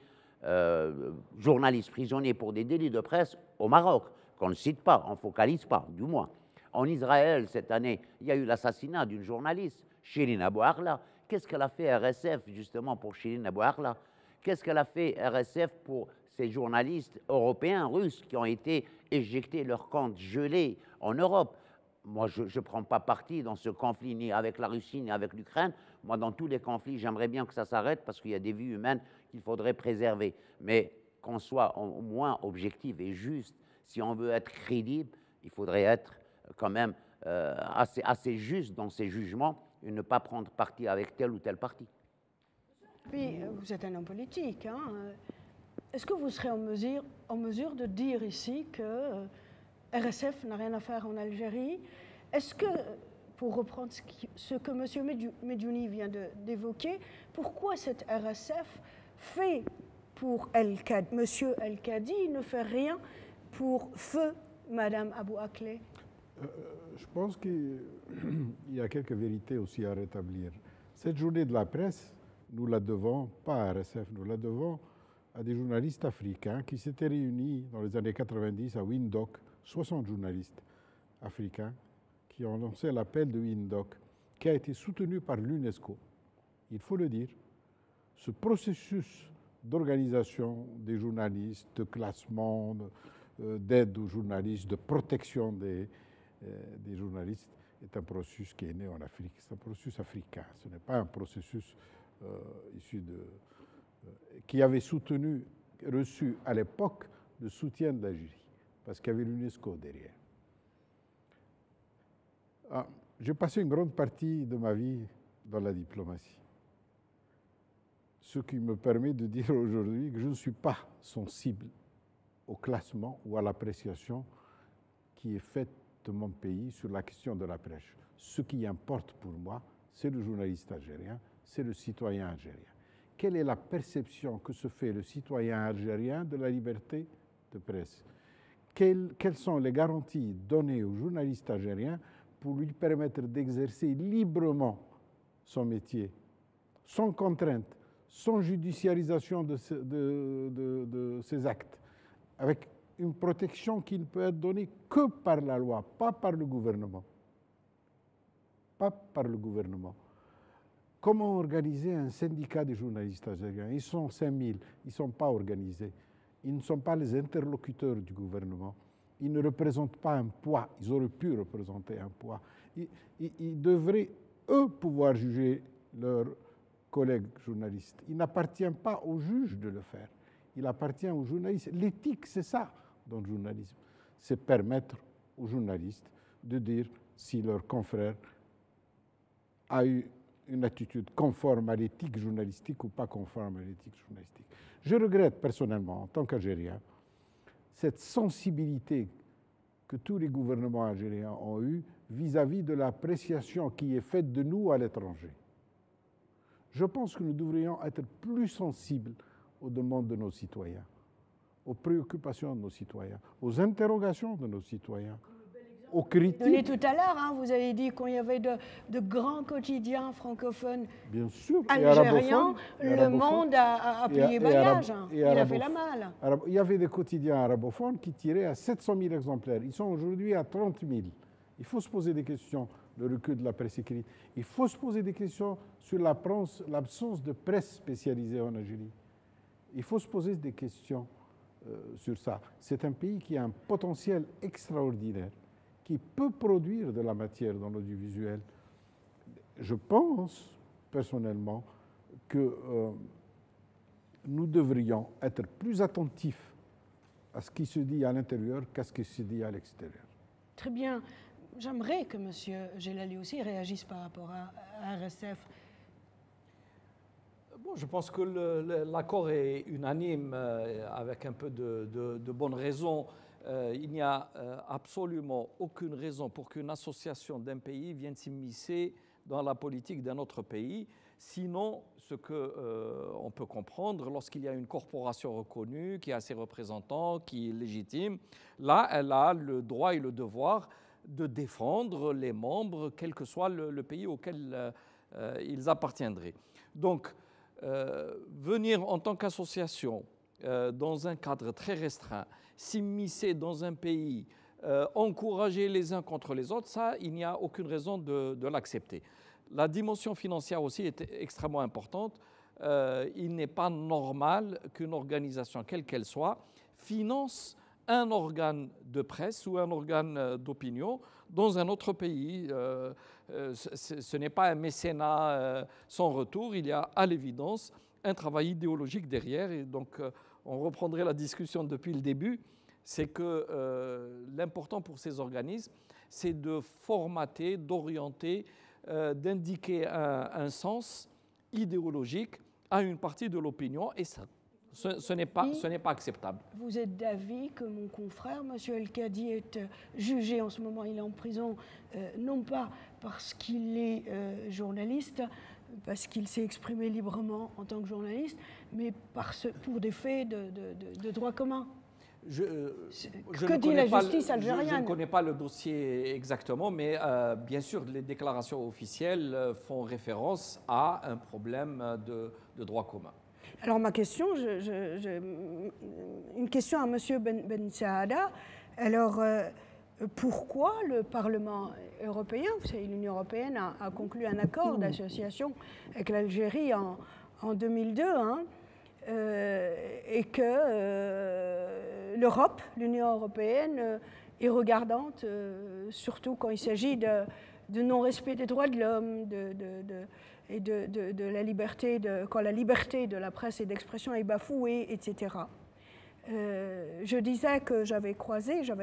journalistes prisonniers pour des délits de presse au Maroc, qu'on ne cite pas, on ne focalise pas, du moins. En Israël, cette année, il y a eu l'assassinat d'une journaliste, Shirin Abu Akleh. Qu'est-ce qu'elle a fait RSF, justement, pour Shirin Abu Akleh? Qu'est-ce qu'elle a fait RSF pour ces journalistes européens, russes, qui ont été éjectés, leurs comptes gelés en Europe? Moi, je ne prends pas parti dans ce conflit, ni avec la Russie, ni avec l'Ukraine. Moi, dans tous les conflits, j'aimerais bien que ça s'arrête, parce qu'il y a des vies humaines qu'il faudrait préserver. Mais qu'on soit au moins objectif et juste, si on veut être crédible, il faudrait être quand même assez juste dans ses jugements et ne pas prendre parti avec tel ou tel parti. Puis, vous êtes un homme politique. Hein? Est-ce que vous serez en mesure de dire ici que RSF n'a rien à faire en Algérie? Est-ce que, pour reprendre ce que M. Medjouni vient d'évoquer, pourquoi cette RSF fait pour M. El-Kadi ne fait rien pour feu Mme Abou Akleh? Je pense qu'il y a quelques vérités aussi à rétablir. Cette journée de la presse, nous la devons, pas à RSF, nous la devons à des journalistes africains qui s'étaient réunis dans les années 90 à Windhoek, 60 journalistes africains qui ont lancé l'appel de Windhoek, qui a été soutenu par l'UNESCO. Il faut le dire, ce processus d'organisation des journalistes, de classement, d'aide aux journalistes, de protection des journalistes, est un processus qui est né en Afrique. C'est un processus africain. Ce n'est pas un processus issu qui avait reçu à l'époque le soutien de l'Algérie, parce qu'il y avait l'UNESCO derrière. J'ai passé une grande partie de ma vie dans la diplomatie. Ce qui me permet de dire aujourd'hui que je ne suis pas sensible au classement ou à l'appréciation qui est faite de mon pays sur la question de la presse. Ce qui importe pour moi, c'est le journaliste algérien, c'est le citoyen algérien. Quelle est la perception que se fait le citoyen algérien de la liberté de presse? Quelles sont les garanties données aux journalistes algériens pour lui permettre d'exercer librement son métier, sans contrainte, sans judiciarisation de ses actes, avec une protection qui ne peut être donnée que par la loi, pas par le gouvernement. Pas par le gouvernement. Comment organiser un syndicat des journalistes algériens? Ils sont 5000, ils ne sont pas organisés. Ils ne sont pas les interlocuteurs du gouvernement. Ils ne représentent pas un poids. Ils auraient pu représenter un poids. Ils devraient, eux, pouvoir juger leurs collègues journalistes. Il n'appartient pas aux juges de le faire. Il appartient aux journalistes. L'éthique, c'est ça dans le journalisme. C'est permettre aux journalistes de dire si leur confrère a eu une attitude conforme à l'éthique journalistique ou pas conforme à l'éthique journalistique. Je regrette personnellement, en tant qu'Algérien, cette sensibilité que tous les gouvernements algériens ont eue vis-à-vis de l'appréciation qui est faite de nous à l'étranger. Je pense que nous devrions être plus sensibles aux demandes de nos citoyens, aux préoccupations de nos citoyens, aux interrogations de nos citoyens, aux critiques. Tout à l'heure, vous avez dit qu'il y avait de grands quotidiens francophones. Bien sûr, algériens, Le Monde a plié bagage, il a fait la malle. Il y avait des quotidiens arabophones qui tiraient à 700 000 exemplaires. Ils sont aujourd'hui à 30 000. Il faut se poser des questions, le recul de la presse écrite. Il faut se poser des questions sur l'absence de presse spécialisée en Algérie. Il faut se poser des questions sur ça. C'est un pays qui a un potentiel extraordinaire, qui peut produire de la matière dans l'audiovisuel. Je pense, personnellement, que nous devrions être plus attentifs à ce qui se dit à l'intérieur qu'à ce qui se dit à l'extérieur. Très bien. J'aimerais que M. Gelali aussi réagisse par rapport à RSF. Bon, je pense que l'accord est unanime avec un peu de bonnes raisons. Il n'y a absolument aucune raison pour qu'une association d'un pays vienne s'immiscer dans la politique d'un autre pays. Sinon, ce qu'on peut comprendre, lorsqu'il y a une corporation reconnue, qui a ses représentants, qui est légitime, là, elle a le droit et le devoir de défendre les membres, quel que soit le pays auquel ils appartiendraient. Donc, venir en tant qu'association dans un cadre très restreint, s'immiscer dans un pays, encourager les uns contre les autres, ça, il n'y a aucune raison de l'accepter. La dimension financière aussi est extrêmement importante. Il n'est pas normal qu'une organisation, quelle qu'elle soit, finance un organe de presse ou un organe d'opinion dans un autre pays. Ce n'est pas un mécénat sans retour. Il y a à l'évidence un travail idéologique derrière. Et donc, on reprendrait la discussion depuis le début. C'est que l'important pour ces organismes, c'est de formater, d'orienter, d'indiquer un sens idéologique à une partie de l'opinion. Et Ce n'est pas acceptable. Vous êtes d'avis que mon confrère, M. El-Kadi, est jugé en ce moment, il est en prison, non pas parce qu'il est journaliste, parce qu'il s'est exprimé librement en tant que journaliste, mais pour des faits de droit commun. Que dit la justice algérienne? Je ne connais pas le dossier exactement, mais bien sûr, les déclarations officielles font référence à un problème de droit commun. Alors ma question, une question à M. Ben Saada. Alors, pourquoi le Parlement européen, vous savez, l'Union européenne a conclu un accord d'association avec l'Algérie en 2002, hein, et que l'Europe, l'Union européenne, est regardante, surtout quand il s'agit de non-respect des droits de l'homme, et de la liberté, quand la liberté de la presse et d'expression est bafouée, etc. Je disais que j'avais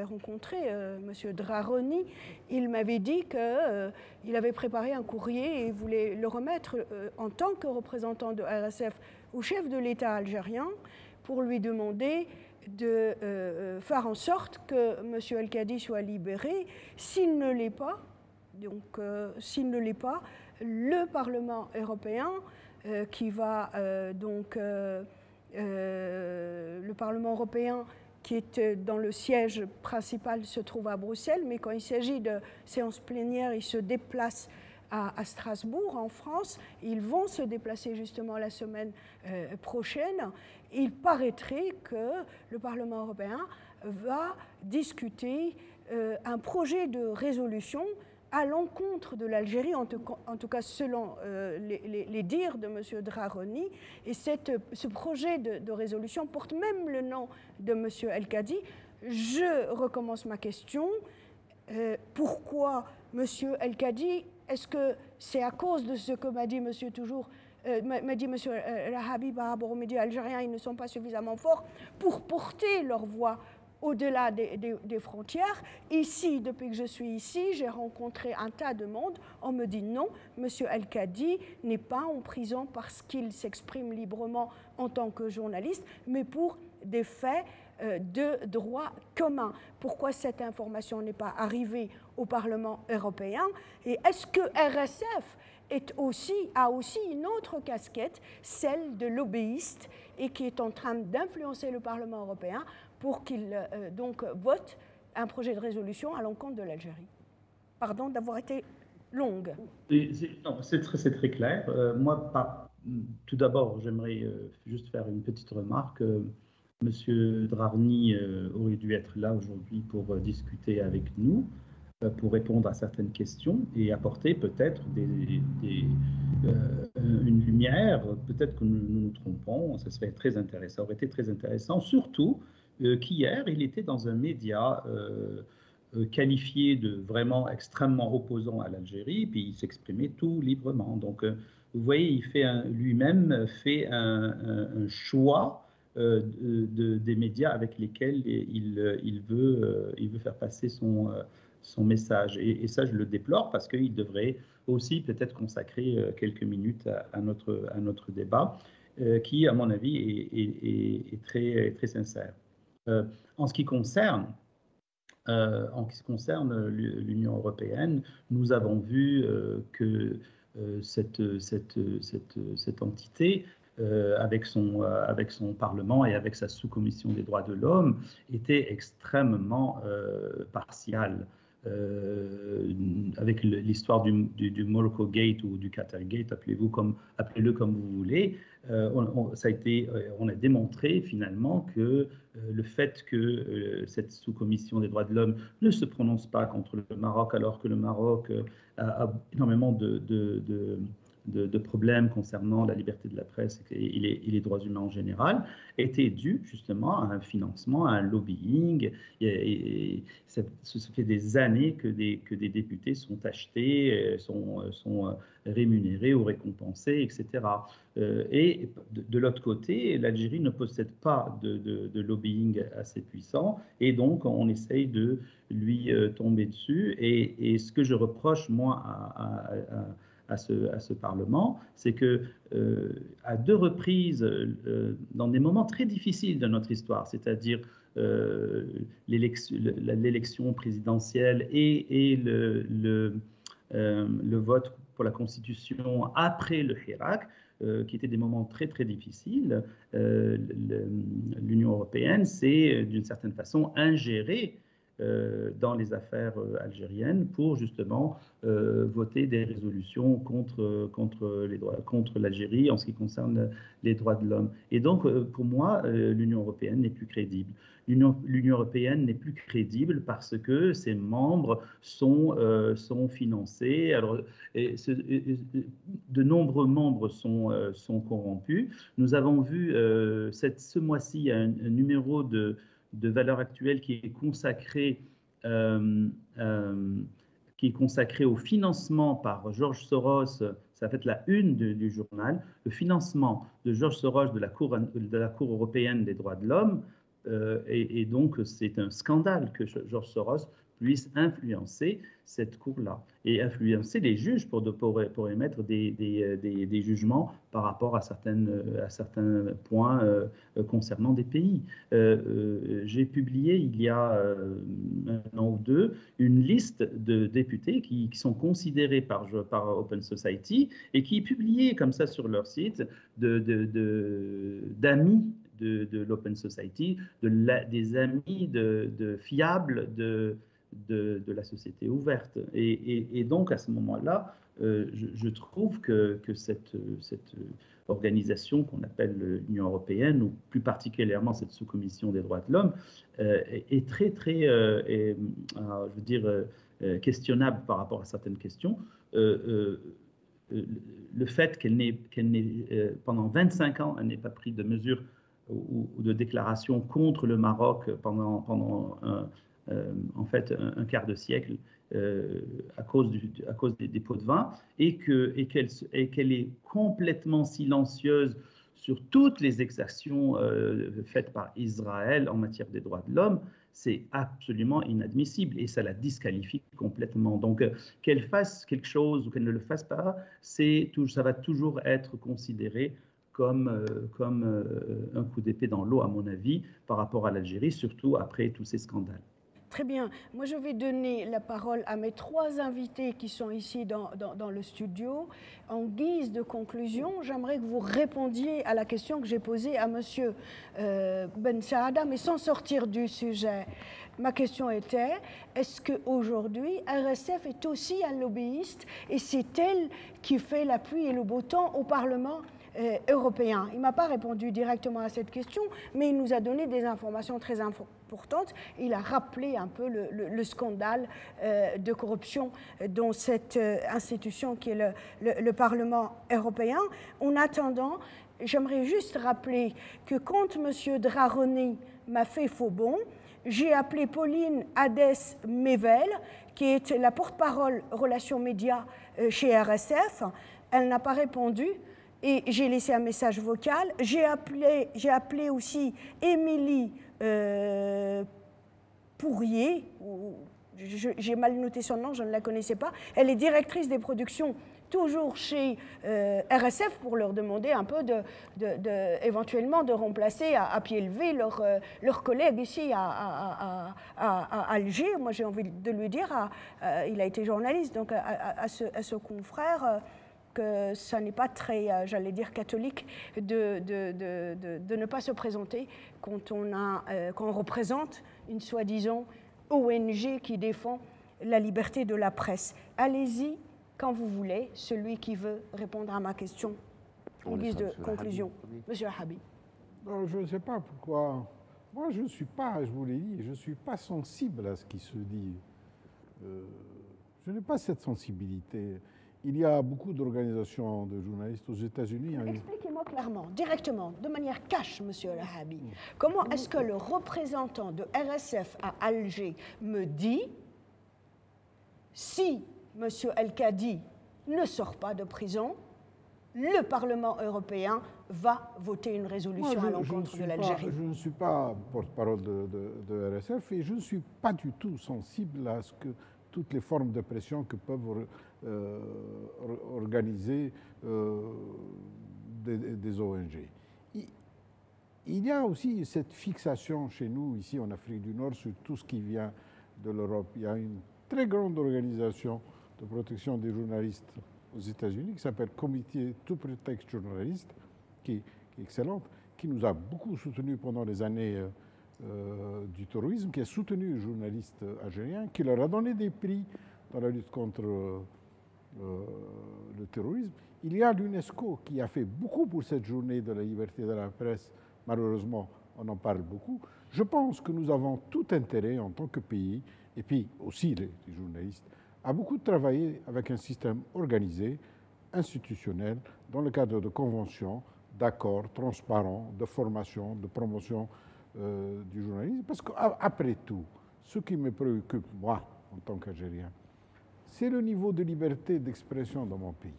rencontré M. Draroni. Il m'avait dit qu'il avait préparé un courrier et voulait le remettre en tant que représentant de RSF au chef de l'État algérien pour lui demander de faire en sorte que M. El-Kadi soit libéré. S'il ne l'est pas, le Parlement européen qui va le Parlement européen qui est dans le siège principal se trouve à Bruxelles, mais quand il s'agit de séances plénières, il se déplace à Strasbourg, en France. Ils vont se déplacer justement la semaine prochaine. Il paraîtrait que le Parlement européen va discuter un projet de résolution à l'encontre de l'Algérie, en tout cas selon les dires de M. Draroni. Et ce projet de résolution porte même le nom de M. El-Kadi. Je recommence ma question. Pourquoi M. El-Kadi? Est-ce que c'est à cause de ce que m'a dit M. Rahabi par rapport aux médias algériens, ils ne sont pas suffisamment forts pour porter leur voix au-delà des frontières? Ici, depuis que je suis ici, j'ai rencontré un tas de monde. On me dit non, M. El-Kadi n'est pas en prison parce qu'il s'exprime librement en tant que journaliste, mais pour des faits de droit commun. Pourquoi cette information n'est pas arrivée au Parlement européen? Et est-ce que RSF a aussi une autre casquette, celle de lobbyiste, et qui est en train d'influencer le Parlement européen pour qu'il vote un projet de résolution à l'encontre de l'Algérie? Pardon d'avoir été longue. C'est très clair. Tout d'abord, j'aimerais juste faire une petite remarque. Monsieur Draroni aurait dû être là aujourd'hui pour discuter avec nous, pour répondre à certaines questions et apporter peut-être une lumière. Peut-être que nous nous trompons, ça aurait été très intéressant, surtout qu'hier, il était dans un média qualifié de vraiment extrêmement opposant à l'Algérie, puis il s'exprimait tout librement. Donc, vous voyez, lui-même fait un choix des médias avec lesquels il veut faire passer son message. Et ça, je le déplore parce qu'il devrait aussi peut-être consacrer quelques minutes à notre débat, qui, à mon avis, est très, très sincère. En ce qui concerne l'Union européenne, nous avons vu que cette entité, avec son Parlement et avec sa sous-commission des droits de l'homme, était extrêmement partiale. Avec l'histoire du Morocco Gate ou du Qatar Gate, appelez-le comme vous voulez, on a démontré finalement que le fait que cette sous-commission des droits de l'homme ne se prononce pas contre le Maroc, alors que le Maroc a énormément de problèmes concernant la liberté de la presse et les droits humains en général, était dû justement à un financement, à un lobbying. Et ça fait des années que des députés sont achetés, sont rémunérés ou récompensés, etc. Et de l'autre côté, l'Algérie ne possède pas de lobbying assez puissant, et donc on essaye de lui tomber dessus. Et ce que je reproche, moi, à ce Parlement, c'est que à deux reprises, dans des moments très difficiles de notre histoire, c'est-à-dire l'élection présidentielle et le vote pour la Constitution après le Hirak, qui étaient des moments très très difficiles, l'Union européenne s'est d'une certaine façon ingérée dans les affaires algériennes pour justement voter des résolutions contre l'Algérie en ce qui concerne les droits de l'homme. Et donc, pour moi, l'Union européenne n'est plus crédible. L'Union européenne n'est plus crédible parce que ses membres sont financés. Alors, de nombreux membres sont corrompus. Nous avons vu ce mois-ci un numéro de Valeurs Actuelles qui est consacré au financement par George Soros. Ça fait la une du journal, le financement de George Soros de la Cour européenne des droits de l'homme. Et donc, c'est un scandale que George Soros puisse influencer cette cour-là et influencer les juges pour émettre des jugements par rapport à certains points concernant des pays. J'ai publié il y a un an ou deux une liste de députés qui sont considérés par Open Society et qui est publiée comme ça sur leur site d'amis de l'Open Society, des amis fiables de la société ouverte. Et donc, à ce moment-là, je trouve que cette organisation qu'on appelle l'Union européenne, ou plus particulièrement cette sous-commission des droits de l'homme, est très, très, je veux dire, questionnable par rapport à certaines questions. Le fait qu'elle n'ait pendant 25 ans, elle n'ait pas pris de mesures ou de déclarations contre le Maroc pendant en fait un quart de siècle à cause des pots de vin, et qu'elle est complètement silencieuse sur toutes les exactions faites par Israël en matière des droits de l'homme, c'est absolument inadmissible et ça la disqualifie complètement. Donc qu'elle fasse quelque chose ou qu'elle ne le fasse pas, ça va toujours être considéré comme un coup d'épée dans l'eau, à mon avis, par rapport à l'Algérie, surtout après tous ces scandales. Très bien. Moi, je vais donner la parole à mes trois invités qui sont ici dans le studio. En guise de conclusion, j'aimerais que vous répondiez à la question que j'ai posée à M. Ben Saada, mais sans sortir du sujet. Ma question était, est-ce qu'aujourd'hui, RSF est aussi un lobbyiste et c'est elle qui fait la pluie et le beau temps au Parlement européen? Il ne m'a pas répondu directement à cette question, mais il nous a donné des informations très importantes. Il a rappelé un peu le scandale de corruption dans cette institution qui est le Parlement européen. En attendant, j'aimerais juste rappeler que quand M. Draroni m'a fait faux bond, j'ai appelé Pauline Hadès-Mével, qui est la porte-parole relations médias chez RSF. Elle n'a pas répondu. Et j'ai laissé un message vocal. J'ai appelé aussi Émilie Pourrier. J'ai mal noté son nom, je ne la connaissais pas. Elle est directrice des productions, toujours chez RSF, pour leur demander un peu éventuellement de remplacer à pied levé leurs collègues ici à Alger. Moi, j'ai envie de lui dire, il a été journaliste, donc à ce confrère, que ça n'est pas très, j'allais dire, catholique de ne pas se présenter quand on représente une soi-disant ONG qui défend la liberté de la presse. Allez-y quand vous voulez, celui qui veut répondre à ma question en guise de conclusion. Monsieur Habib. Non, je ne sais pas pourquoi. Moi, je ne suis pas, je vous l'ai dit, je ne suis pas sensible à ce qui se dit. Je n'ai pas cette sensibilité. Il y a beaucoup d'organisations de journalistes aux États-Unis. Expliquez-moi clairement, directement, de manière cash, monsieur Lahabi, comment est-ce que le représentant de RSF à Alger me dit si monsieur El-Kadi ne sort pas de prison, le Parlement européen va voter une résolution à l'encontre de l'Algérie? Je ne suis pas porte-parole de RSF et je ne suis pas du tout sensible à ce que toutes les formes de pression que peuvent organiser des ONG. Il y a aussi cette fixation chez nous, ici en Afrique du Nord, sur tout ce qui vient de l'Europe. Il y a une très grande organisation de protection des journalistes aux États-Unis qui s'appelle Committee to Protect Journalists, qui est excellente, qui nous a beaucoup soutenus pendant les années du terrorisme, qui a soutenu les journalistes algériens, qui leur a donné des prix dans la lutte contre le terrorisme. Il y a l'UNESCO qui a fait beaucoup pour cette journée de la liberté de la presse. Malheureusement, on en parle beaucoup. Je pense que nous avons tout intérêt en tant que pays, et puis aussi les journalistes, à beaucoup travailler avec un système organisé, institutionnel, dans le cadre de conventions, d'accords transparents, de formation, de promotion du journalisme. Parce qu'après tout, ce qui me préoccupe, moi, en tant qu'Algérien, c'est le niveau de liberté d'expression dans mon pays.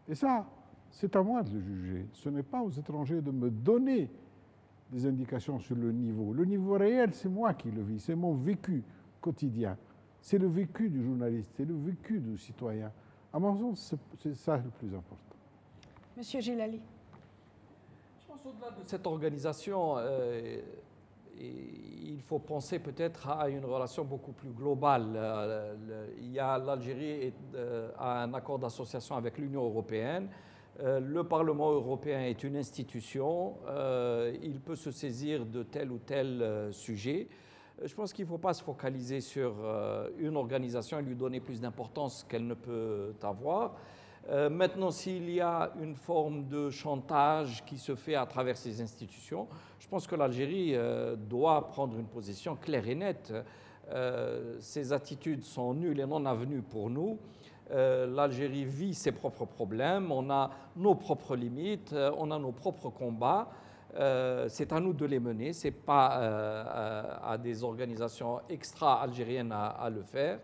Et ça, c'est à moi de le juger. Ce n'est pas aux étrangers de me donner des indications sur le niveau. Le niveau réel, c'est moi qui le vis, c'est mon vécu quotidien. C'est le vécu du journaliste, c'est le vécu du citoyen. À mon sens, c'est ça le plus important. Monsieur Gilali. Je pense au-delà de cette organisation, il faut penser peut-être à une relation beaucoup plus globale. Il y a l'Algérie a un accord d'association avec l'Union européenne. Le Parlement européen est une institution, il peut se saisir de tel ou tel sujet. Je pense qu'il ne faut pas se focaliser sur une organisation et lui donner plus d'importance qu'elle ne peut avoir. Maintenant, s'il y a une forme de chantage qui se fait à travers ces institutions, je pense que l'Algérie doit prendre une position claire et nette. Ces attitudes sont nulles et non avenues pour nous. L'Algérie vit ses propres problèmes, on a nos propres limites, on a nos propres combats. C'est à nous de les mener, ce n'est pas à des organisations extra-algériennes à le faire.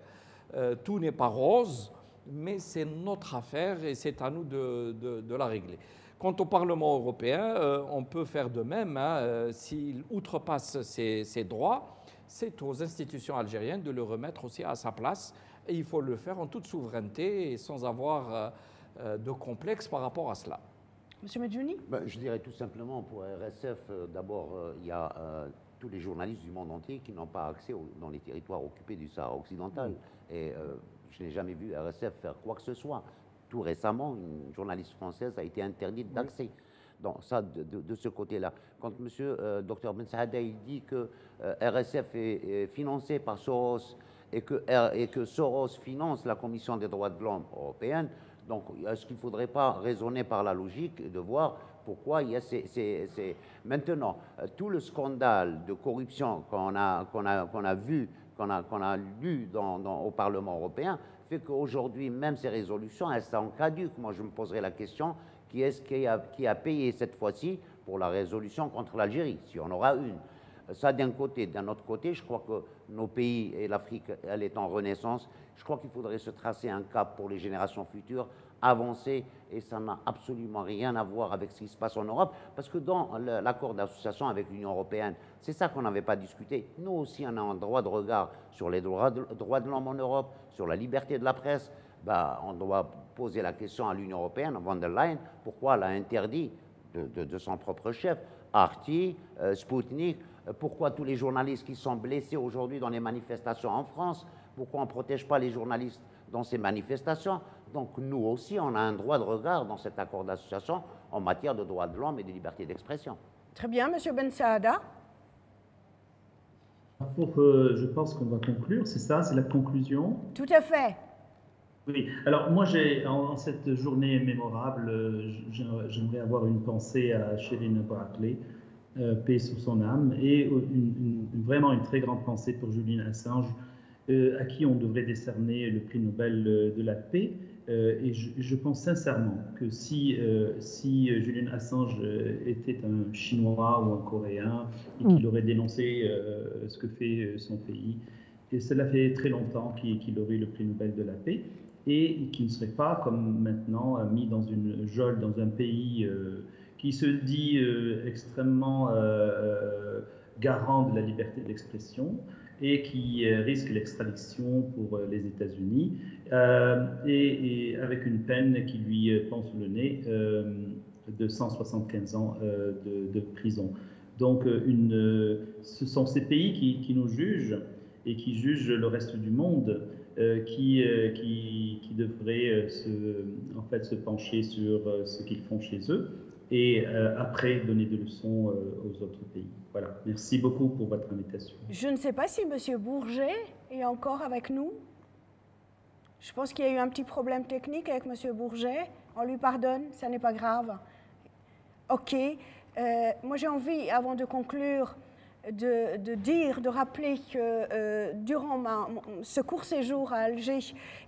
Tout n'est pas rose, mais c'est notre affaire et c'est à nous de la régler. Quant au Parlement européen, on peut faire de même. S'il outrepasse ses droits, c'est aux institutions algériennes de le remettre aussi à sa place. Et il faut le faire en toute souveraineté et sans avoir de complexe par rapport à cela. Monsieur Medjouni ? Je dirais tout simplement pour RSF, d'abord, il y a tous les journalistes du monde entier qui n'ont pas accès dans les territoires occupés du Sahara occidental. Et je n'ai jamais vu RSF faire quoi que ce soit. Tout récemment, une journaliste française a été interdite d'accès. Donc ça, de ce côté-là. Quand Dr Ben Saada il dit que RSF est financé par Soros et que Soros finance la Commission des droits de l'homme européenne, donc est-ce qu'il ne faudrait pas raisonner par la logique et de voir pourquoi il y a Maintenant, tout le scandale de corruption qu'on a vu, qu'on a lu au Parlement européen, fait qu'aujourd'hui, même ces résolutions, elles sont caduques. Moi, je me poserai la question, qui est-ce qui a payé cette fois-ci pour la résolution contre l'Algérie, si on aura une? Ça d'un côté. D'un autre côté, je crois que nos pays et l'Afrique, elle est en renaissance. Je crois qu'il faudrait se tracer un cap pour les générations futures, avancer, et ça n'a absolument rien à voir avec ce qui se passe en Europe, parce que dans l'accord d'association avec l'Union européenne, c'est ça qu'on n'avait pas discuté. Nous aussi, on a un droit de regard sur les droits de l'homme en Europe, sur la liberté de la presse. On doit poser la question à l'Union européenne, à von der Leyen, pourquoi elle a interdit de son propre chef, Arti, Sputnik, pourquoi tous les journalistes qui sont blessés aujourd'hui dans les manifestations en France, pourquoi on ne protège pas les journalistes dans ces manifestations? Donc nous aussi, on a un droit de regard dans cet accord d'association en matière de droits de l'homme et de liberté d'expression. Très bien, Monsieur Ben Saada. Je pense qu'on va conclure, c'est ça, c'est la conclusion. Tout à fait. Oui, alors moi, en cette journée mémorable, j'aimerais avoir une pensée à Shirin Abu Akleh, paix sur son âme, et vraiment une très grande pensée pour Julian Assange, à qui on devrait décerner le prix Nobel de la paix. Et je pense sincèrement que si Julian Assange était un Chinois ou un Coréen et qu'il aurait dénoncé ce que fait son pays, et cela fait très longtemps qu'il aurait le prix Nobel de la paix, et qu'il ne serait pas, comme maintenant, mis dans une geôle dans un pays qui se dit extrêmement garant de la liberté d'expression, et qui risque l'extradition pour les États-Unis, et avec une peine qui lui pend sous le nez de 175 ans de prison. Donc, ce sont ces pays qui nous jugent et qui jugent le reste du monde, qui devraient se pencher sur ce qu'ils font chez eux et après donner des leçons aux autres pays. Voilà. Merci beaucoup pour votre invitation. Je ne sais pas si M. Bourget est encore avec nous. Je pense qu'il y a eu un petit problème technique avec M. Bourget. On lui pardonne, ça n'est pas grave. OK. Moi, j'ai envie, avant de conclure, de rappeler que durant ce court séjour à Alger,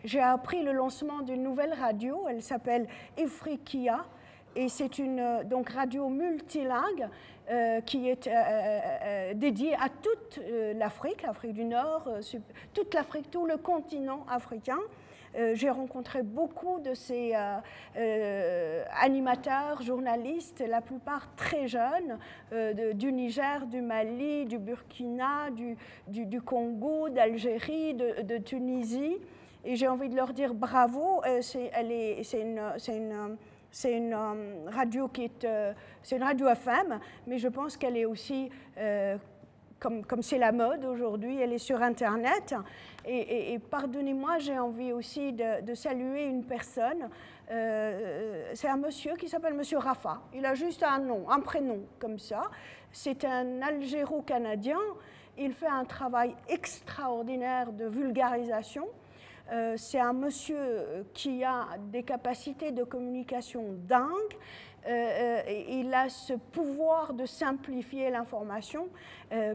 j'ai appris le lancement d'une nouvelle radio. Elle s'appelle Ifriqiya et c'est une radio multilingue qui est dédiée à toute l'Afrique du Nord, toute l'Afrique, tout le continent africain. J'ai rencontré beaucoup de ces animateurs, journalistes, la plupart très jeunes, du Niger, du Mali, du Burkina, du Congo, d'Algérie, de Tunisie. Et j'ai envie de leur dire bravo. C'est une radio c'est une radio FM, mais je pense qu'elle est aussi, comme c'est la mode aujourd'hui, elle est sur Internet. Et pardonnez-moi, j'ai envie aussi de saluer une personne. C'est un monsieur qui s'appelle Monsieur Rafa. Il a juste un prénom comme ça. C'est un Algéro-Canadien. Il fait un travail extraordinaire de vulgarisation. C'est un monsieur qui a des capacités de communication dingues. Il a ce pouvoir de simplifier l'information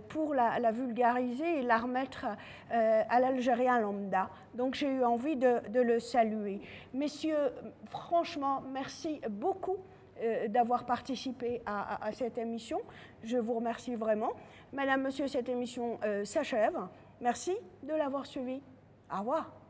pour la vulgariser et la remettre à l'algérien lambda. Donc j'ai eu envie de le saluer. Messieurs, franchement, merci beaucoup d'avoir participé à cette émission. Je vous remercie vraiment. Madame, Monsieur, cette émission s'achève. Merci de l'avoir suivie. Au revoir.